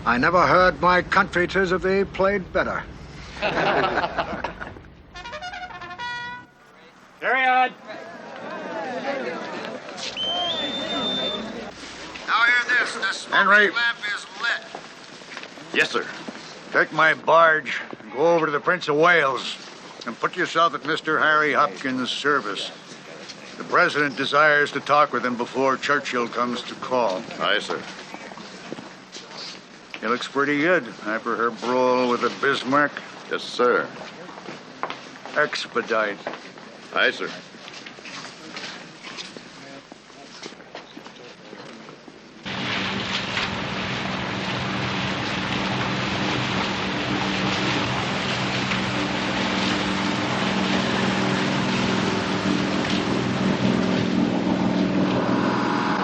Speaker 22: I never heard my country 'tis if they played better.
Speaker 6: Carry on.
Speaker 22: Now hear this. The smoke Henry. lamp is lit.
Speaker 2: Yes, sir.
Speaker 22: Take my barge and go over to the Prince of Wales and put yourself at Mr. Harry Hopkins' service. The president desires to talk with him before Churchill comes to call.
Speaker 2: Aye, sir.
Speaker 22: He looks pretty good after her brawl with the Bismarck.
Speaker 2: Yes, sir.
Speaker 22: Expedite.
Speaker 2: Aye, sir.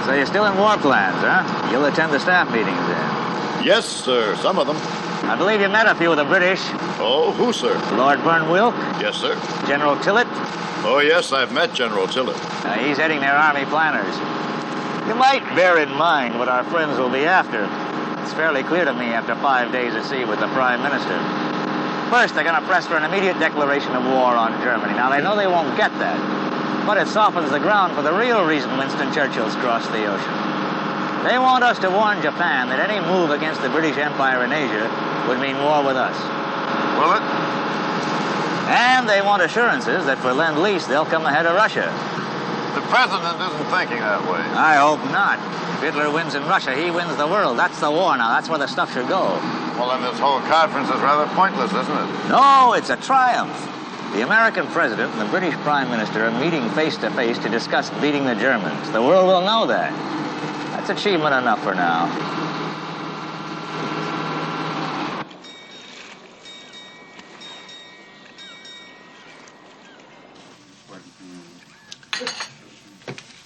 Speaker 4: Say,
Speaker 6: you're still in war plans, huh? You'll attend the staff meetings then.
Speaker 2: Yes, sir. Some of them.
Speaker 6: I believe you met a few of the British.
Speaker 2: Oh, who, sir?
Speaker 6: Lord Burnwilk?
Speaker 2: Yes, sir.
Speaker 6: General Tillett?
Speaker 2: Oh, yes, I've met General Tillett.
Speaker 6: He's heading their army planners. You might bear in mind what our friends will be after. It's fairly clear to me after 5 days at sea with the Prime Minister. First, they're going to press for an immediate declaration of war on Germany. Now, they know they won't get that, but it softens the ground for the real reason Winston Churchill's crossed the ocean. They want us to warn Japan that any move against the British Empire in Asia would mean war with us.
Speaker 2: Will it?
Speaker 6: And they want assurances that for Lend-Lease, they'll come ahead of Russia.
Speaker 2: The president isn't thinking that way.
Speaker 6: I hope not. If Hitler wins in Russia, he wins the world. That's the war now. That's where the stuff should go.
Speaker 2: Well, then this whole conference is rather pointless, isn't it?
Speaker 6: No, it's a triumph. The American president and the British prime minister are meeting face-to-face to discuss beating the Germans. The world will know that. That's achievement enough for now.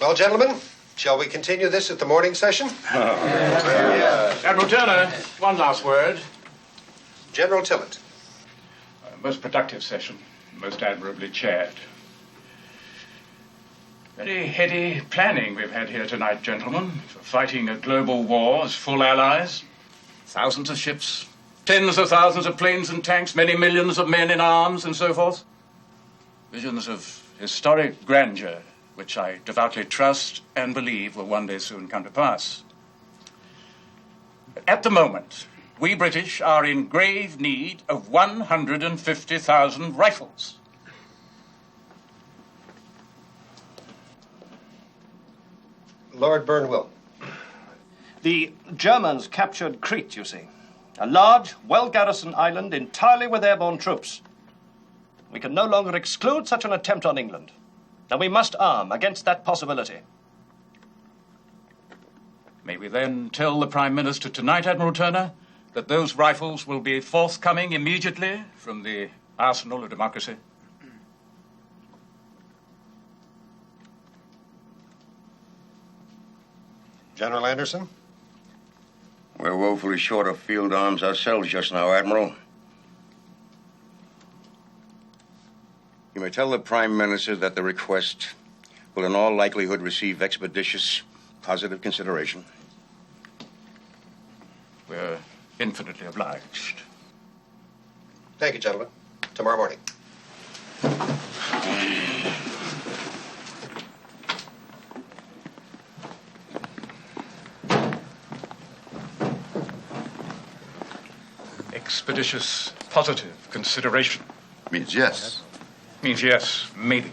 Speaker 14: Well, gentlemen, shall we continue this at the morning session?
Speaker 17: Admiral Turner, one last word.
Speaker 14: General Tillett.
Speaker 17: Most productive session, most admirably chaired. Very heady planning we've had here tonight, gentlemen, for fighting a global war as full allies. Thousands of ships, tens of thousands of planes and tanks, many millions of men in arms and so forth. Visions of historic grandeur, which I devoutly trust and believe will one day soon come to pass. But at the moment, we British are in grave need of 150,000 rifles.
Speaker 14: Lord Burnwell.
Speaker 19: The Germans captured Crete, you see. A large, well-garrisoned island entirely with airborne troops. We can no longer exclude such an attempt on England. And we must arm against that possibility.
Speaker 17: May we then tell the Prime Minister tonight, Admiral Turner, that those rifles will be forthcoming immediately from the arsenal of democracy?
Speaker 14: General Anderson?
Speaker 20: We're woefully short of field arms ourselves just now, Admiral. You may tell the Prime Minister that the request will in all likelihood receive expeditious, positive consideration.
Speaker 17: We're infinitely obliged.
Speaker 14: Thank you, gentlemen. Tomorrow morning.
Speaker 17: Expeditious, positive consideration.
Speaker 2: Means yes.
Speaker 17: Means yes, maybe.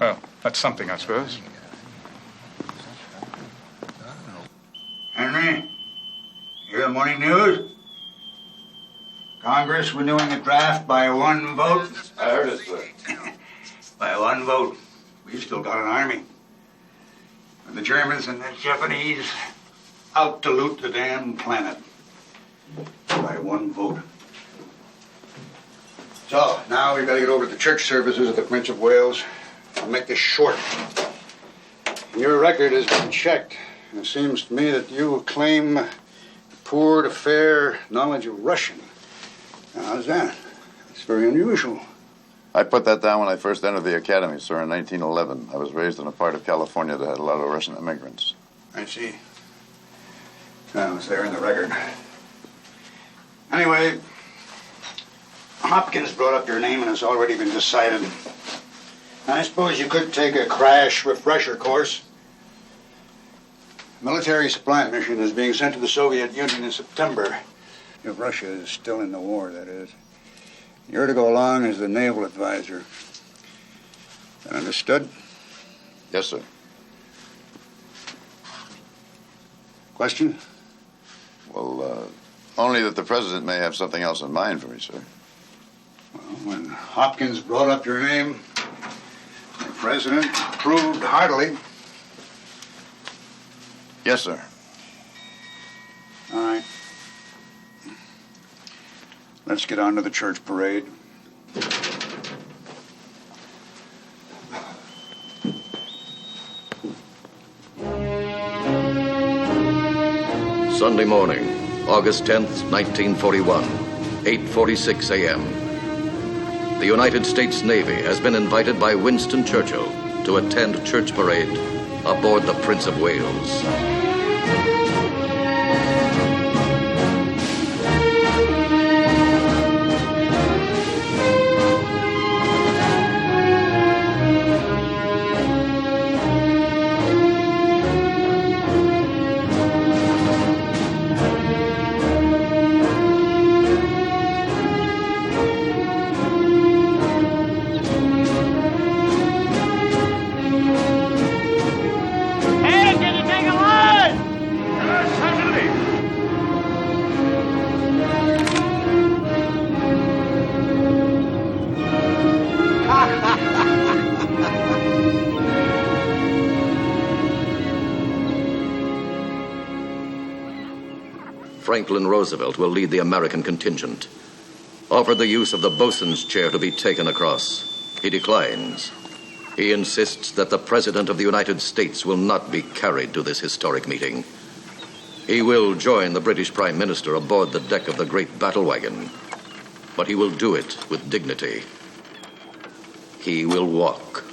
Speaker 17: Well, that's something, I suppose.
Speaker 7: Henry, you hear the morning news? Congress renewing a draft by one vote.
Speaker 2: I heard it, sir.
Speaker 7: By one vote. We've still got an army. And the Germans and the Japanese out to loot the damn planet. By one vote. So, now we've got to get over to the church services of the Prince of Wales. I'll make this short. Your record has been checked. It seems to me that you claim poor to fair knowledge of Russian. Now, how's that? It's very unusual.
Speaker 2: I put that down when I first entered the academy, sir, in 1911. I was raised in a part of California that had a lot of Russian immigrants.
Speaker 7: I see. That was there in the record. Anyway, Hopkins brought up your name and it's already been decided. I suppose you could take a crash refresher course. Military supply mission is being sent to the Soviet Union in September. If Russia is still in the war, that is. You're to go along as the naval advisor. That understood?
Speaker 2: Yes, sir.
Speaker 7: Question?
Speaker 2: Well, only that the president may have something else in mind for me, sir.
Speaker 7: Well, when Hopkins brought up your name, the president approved heartily.
Speaker 2: Yes, sir.
Speaker 7: All right. Let's get on to the church parade.
Speaker 3: Monday morning, August 10th, 1941, 8:46 a.m. The United States Navy has been invited by Winston Churchill to attend church parade aboard the Prince of Wales. Franklin Roosevelt will lead the American contingent. Offered the use of the bosun's chair to be taken across. He declines. He insists that the President of the United States will not be carried to this historic meeting. He will join the British Prime Minister aboard the deck of the great battle wagon, but he will do it with dignity. He will walk.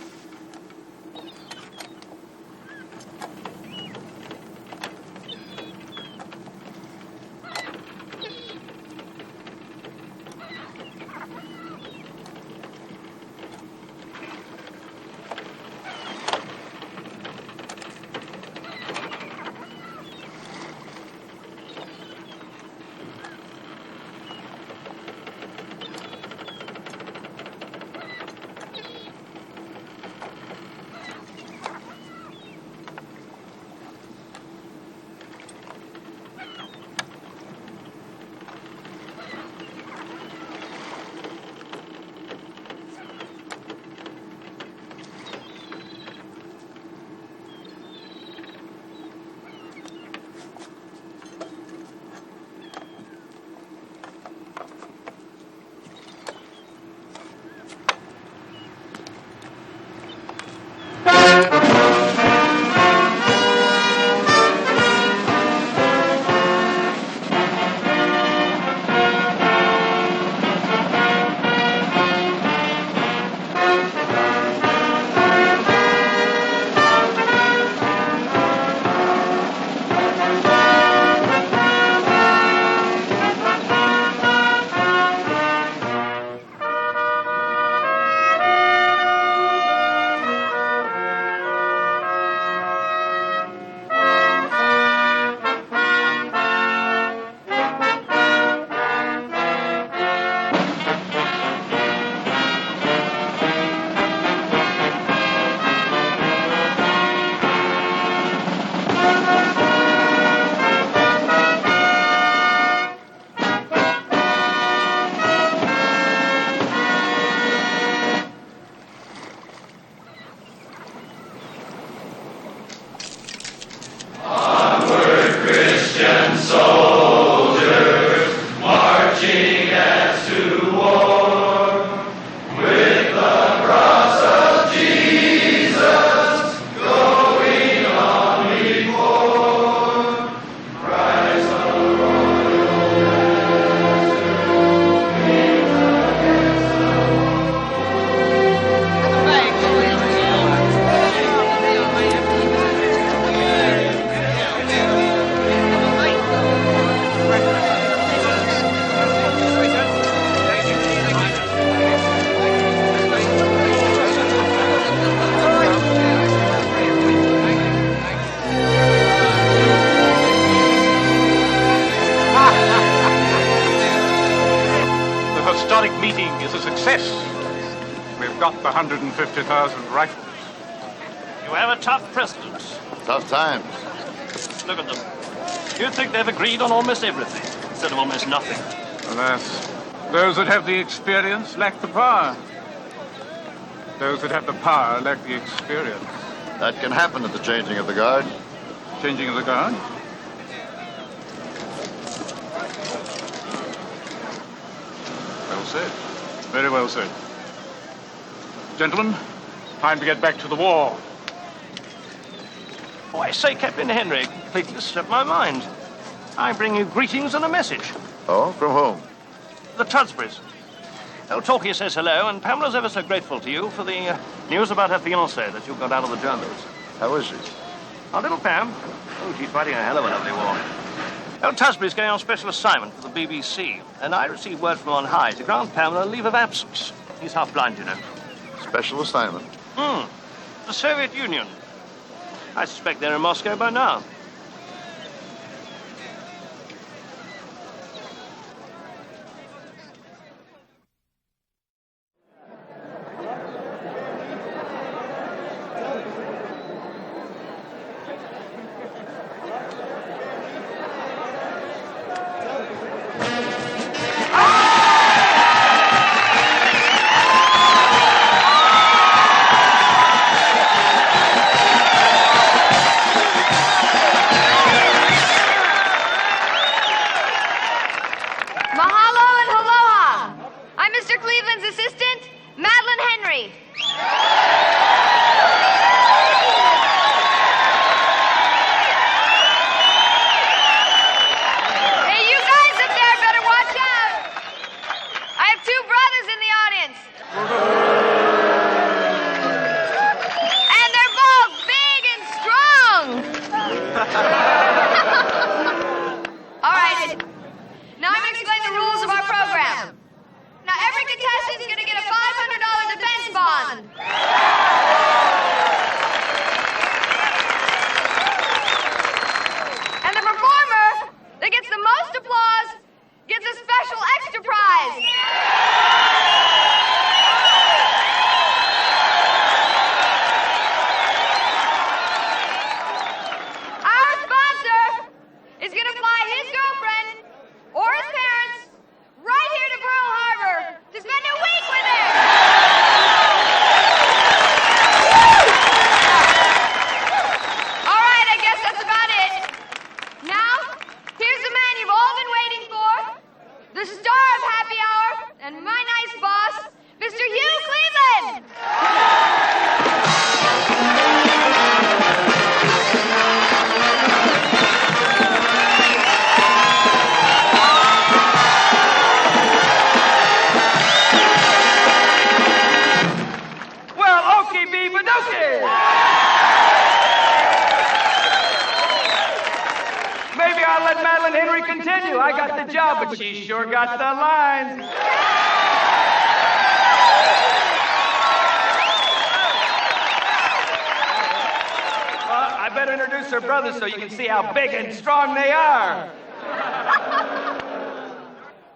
Speaker 17: Meeting is a success. We've got the 150,000 rifles.
Speaker 19: You have a tough president.
Speaker 2: Tough times.
Speaker 19: Look at them. You'd think they've agreed on almost everything, instead of almost nothing.
Speaker 17: Alas, those that have the experience lack the power. Those that have the power lack the experience.
Speaker 2: That can happen at the changing of the guard.
Speaker 17: Changing of the guard? Well said. Very well said. Gentlemen, time to get back to the war.
Speaker 19: Oh, I say, Captain Henry, completely slipped my mind. I bring you greetings and a message.
Speaker 9: Oh, from whom?
Speaker 19: The Tudsburys. Old Talkie says hello, and Pamela's ever so grateful to you for the news about her fiancé that you got out of the Germans.
Speaker 9: How is she?
Speaker 19: Our little Pam? Oh, she's fighting a hell of a lovely war. Old Tudsbury's going on special assignment for the BBC, and I received word from on high to grant Pamela leave of absence. He's half blind, you know.
Speaker 9: Special assignment?
Speaker 19: The Soviet Union. I suspect they're in Moscow by now.
Speaker 11: She sure got the lines. I better introduce her brothers so you can see how big and strong they are.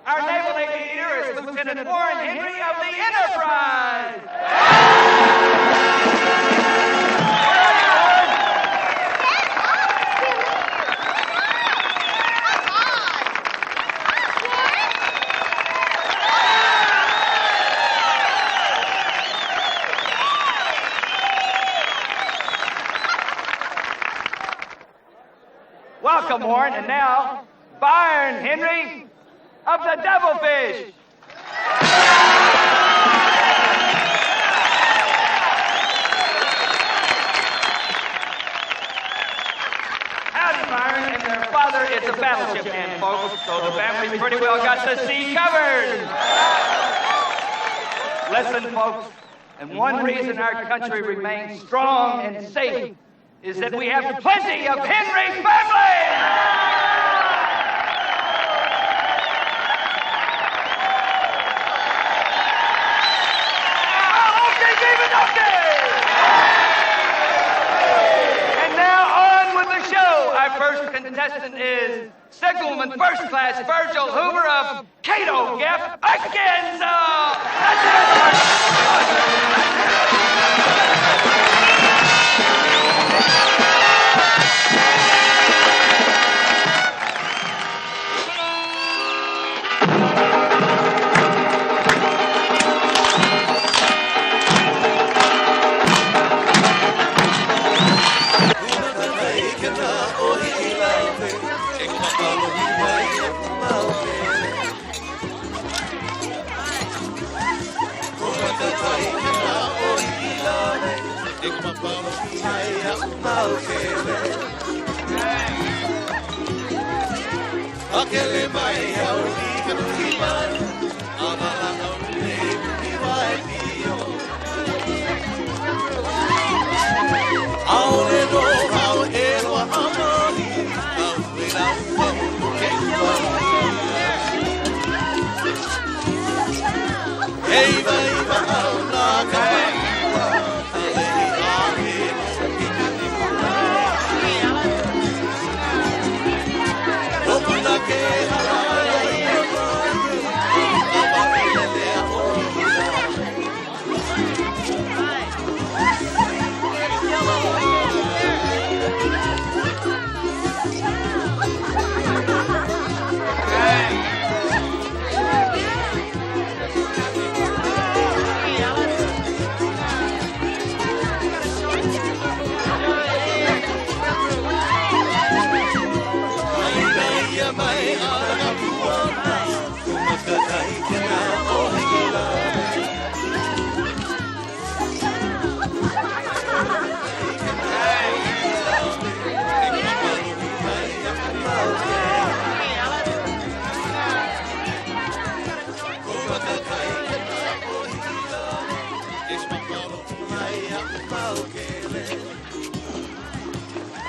Speaker 11: Our naval aviator is Lieutenant Warren Henry of the Enterprise. Welcome, Warren, and now, Byron Henry of the Devilfish. Howdy, Byron, and their father is a battleship man, folks, so the family's pretty well got the sea covered. Listen, folks, and one reason our country remains strong and safe is that we have plenty of Henry family! And now on with the show. Our first contestant is Signalman First Class Virgil Hoover of Cato Gap, Arkansas!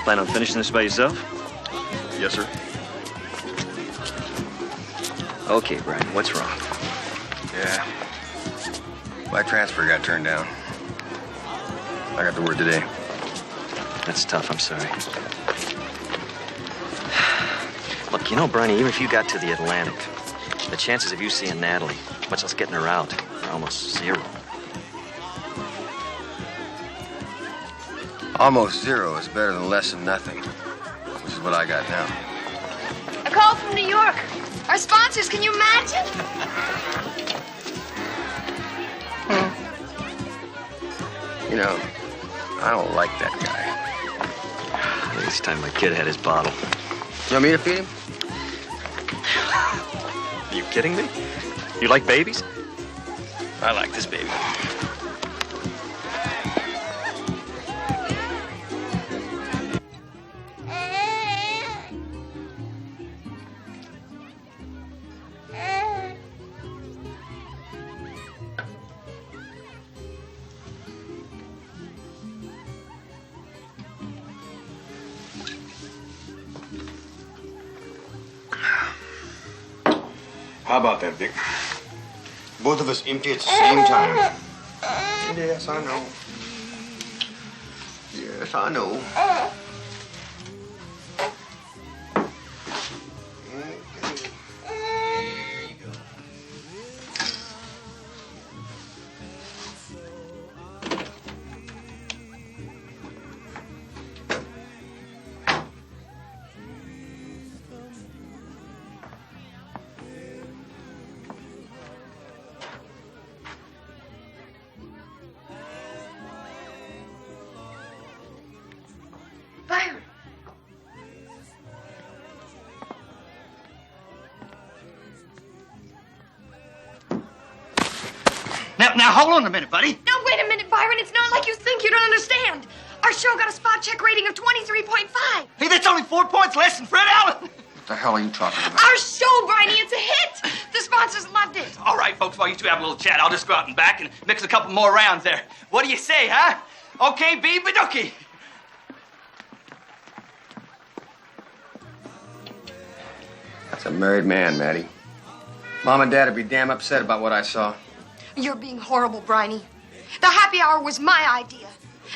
Speaker 1: Plan on finishing this by yourself?
Speaker 9: Yes, sir.
Speaker 1: Okay, Brian, what's wrong?
Speaker 20: Yeah. My transfer got turned down. I got the word today.
Speaker 1: That's tough, I'm sorry. Look, you know, Briney, even if you got to the Atlantic, the chances of you seeing Natalie, much less getting her out, are almost zero.
Speaker 20: Almost zero is better than less than nothing, which is what I got now.
Speaker 24: A call from New York. Our sponsors, can you imagine?
Speaker 20: You know, I don't like that guy.
Speaker 1: This time my kid had his bottle.
Speaker 20: You want me to feed him?
Speaker 1: Are you kidding me? You like babies? I like this baby.
Speaker 20: How about that, Vic? Both of us empty at the same time. Yes, I know. Yes, I know.
Speaker 24: Byron.
Speaker 6: Now, hold on a minute, buddy.
Speaker 24: No, wait a minute, Byron. It's not like you think. You don't understand. Our show got a spot check rating of 23.5.
Speaker 6: Hey, that's only 4 points less than Fred Allen.
Speaker 20: What the hell are you talking about?
Speaker 24: Our show, Briney, it's a hit. The sponsors loved it.
Speaker 11: All right, folks, while you two have a little chat, I'll just go out and back and mix a couple more rounds there. What do you say, huh? Okay, B-Badookie.
Speaker 20: That's a married man, Maddie. Mom and Dad would be damn upset about what I saw.
Speaker 24: You're being horrible, Briney. The happy hour was my idea.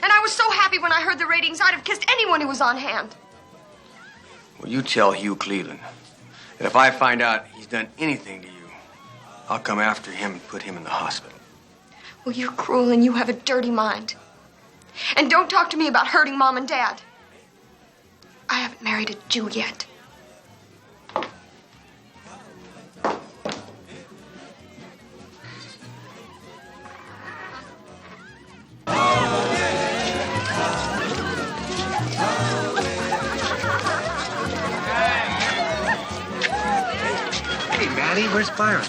Speaker 24: And I was so happy when I heard the ratings, I'd have kissed anyone who was on hand.
Speaker 20: Well, you tell Hugh Cleveland that if I find out he's done anything to you, I'll come after him and put him in the hospital.
Speaker 24: Well, you're cruel and you have a dirty mind. And don't talk to me about hurting Mom and Dad. I haven't married a Jew yet.
Speaker 15: Hey, Maddie, where's Byron?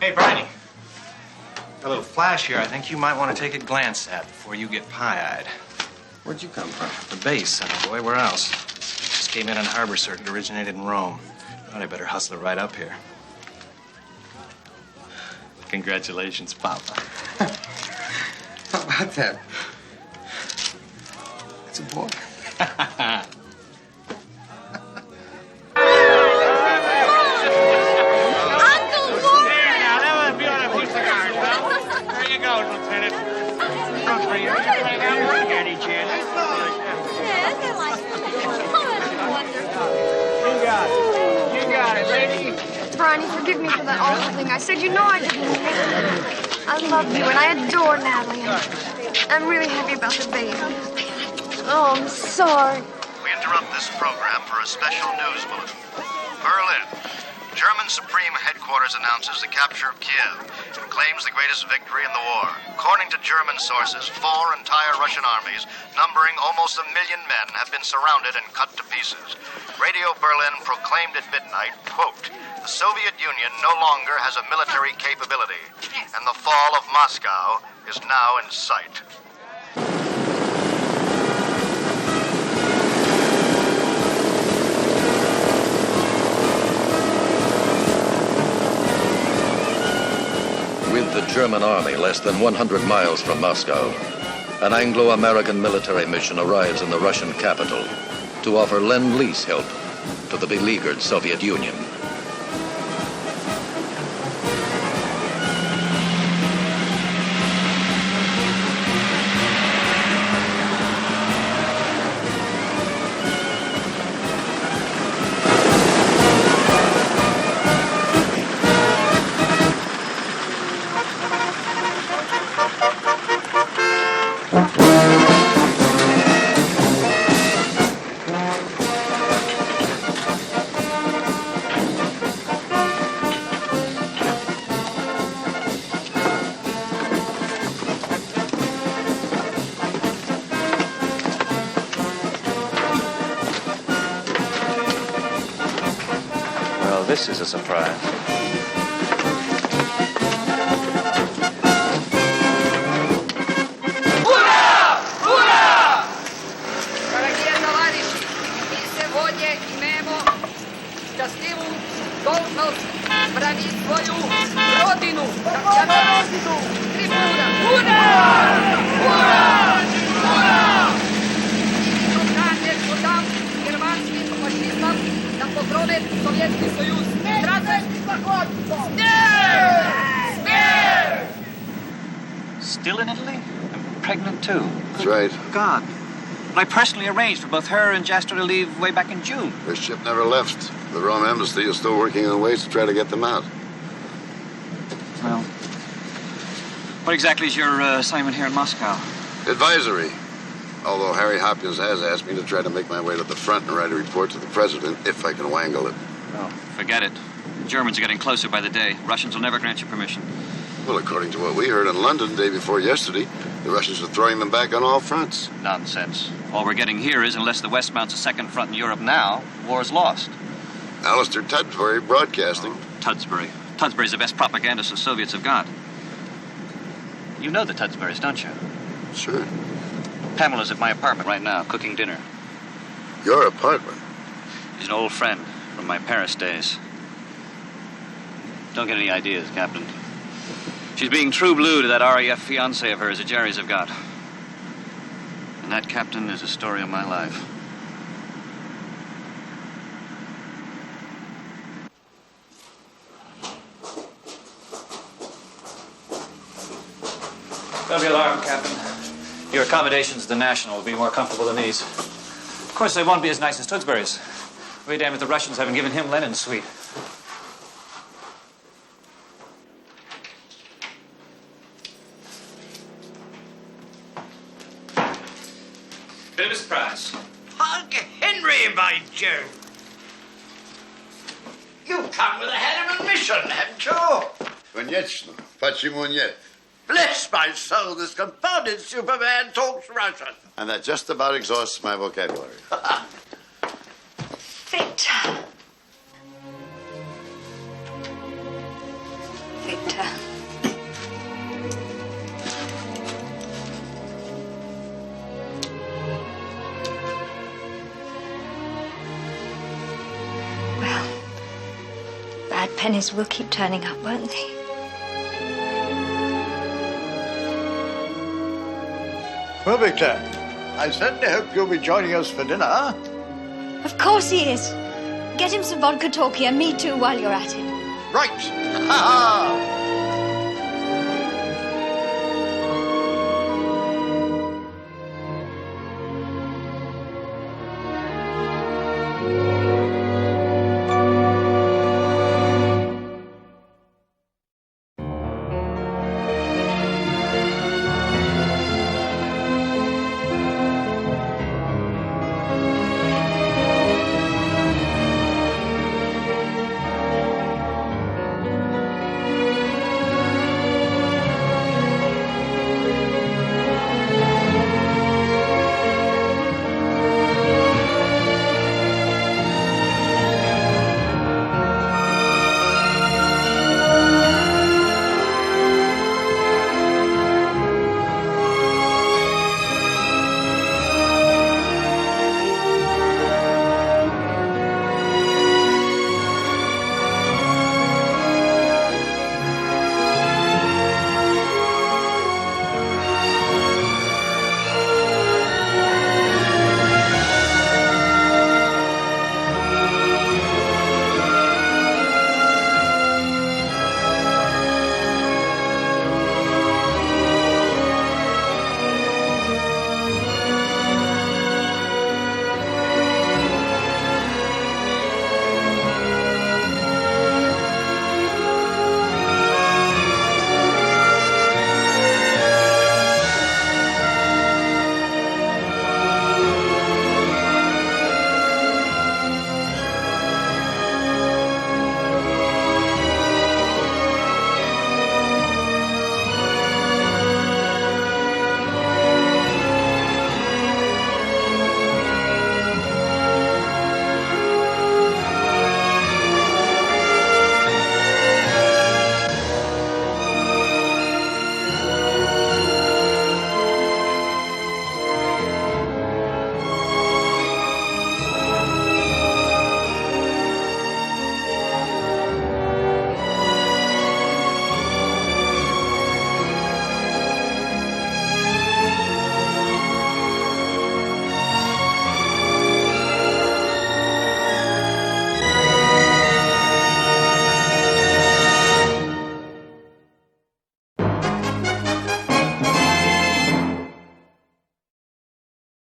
Speaker 6: Hey, Briney.
Speaker 8: a little flash here I think you might want to take a glance at before you get pie-eyed.
Speaker 5: Where'd you come from?
Speaker 8: The base, son boy. Where else? Just came in on harbor circuit, originated in Rome. Thought I better hustle it right up here. Congratulations, Papa.
Speaker 5: How about that? It's a boy.
Speaker 12: Bronny, forgive me for that awful thing I said. You know I didn't mean it. I love you and I adore Natalie. And I'm really happy about the baby. Oh, I'm sorry.
Speaker 13: We interrupt this program for a special news bulletin. Berlin. German Supreme Headquarters announces the capture of Kiev and claims the greatest victory in the war. According to German sources, 4 entire Russian armies, numbering almost 1 million men, have been surrounded and cut to pieces. Radio Berlin proclaimed at midnight, quote, "The Soviet Union no longer has a military capability, and the fall of Moscow is now in sight."
Speaker 3: With the German army less than 100 miles from Moscow, an Anglo-American military mission arrives in the Russian capital to offer Lend-Lease help to the beleaguered Soviet Union.
Speaker 6: This is a surprise.
Speaker 11: Ура! Ура! Дорогие товарищи, мы сегодня имеем счастливую должность бранить свою родину. Трибуна! Ура! Ура! Ура! Шукайте судам германским фашистам на погроме Советский Союз.
Speaker 6: Still in Italy? And pregnant too.
Speaker 2: That's right.
Speaker 6: God. But I personally arranged for both her and Jasper to leave way back in June.
Speaker 2: Their ship never left. The Rome embassy is still working on ways to try to get them out.
Speaker 6: Well, what exactly is your assignment here in Moscow?
Speaker 2: Advisory. Although Harry Hopkins has asked me to try to make my way to the front and write a report to the president if I can wangle it.
Speaker 6: Well, forget it. The Germans are getting closer by the day. Russians will never grant you permission.
Speaker 2: Well, according to what we heard in London the day before yesterday, the Russians are throwing them back on all fronts.
Speaker 6: Nonsense. All we're getting here is, unless the West mounts a second front in Europe now, war's lost.
Speaker 2: Alistair Tudsbury broadcasting.
Speaker 6: Tudsbury. Tudsbury's the best propagandist the Soviets have got. You know the Tudsburys, don't you?
Speaker 2: Sure.
Speaker 6: Pamela's at my apartment right now, cooking dinner.
Speaker 2: Your apartment?
Speaker 6: She's an old friend from my Paris days. Don't get any ideas, Captain. She's being true blue to that RAF fiancé of hers that Jerry's have got. And that, Captain, is the story of my life. Don't be alarmed, Captain. Your accommodations at the National will be more comfortable than these. Of course, they won't be as nice as Tudsbury's. Way damn it, the Russians haven't given him Lenin's suite. Bit of a surprise.
Speaker 22: Punk Henry, by Jove. You've come with a hell of a mission, haven't you?
Speaker 2: Конечно. Почему нет?
Speaker 22: Bless my soul, this confounded Superman talks Russian.
Speaker 2: And that just about exhausts my vocabulary.
Speaker 24: Victor. Victor.
Speaker 10: pennies will keep turning up, won't they?
Speaker 9: Well, Victor, I certainly hope you'll be joining us for dinner.
Speaker 10: Of course he is. Get him some vodka talkie and me too while you're at it.
Speaker 9: Right. Ha ha!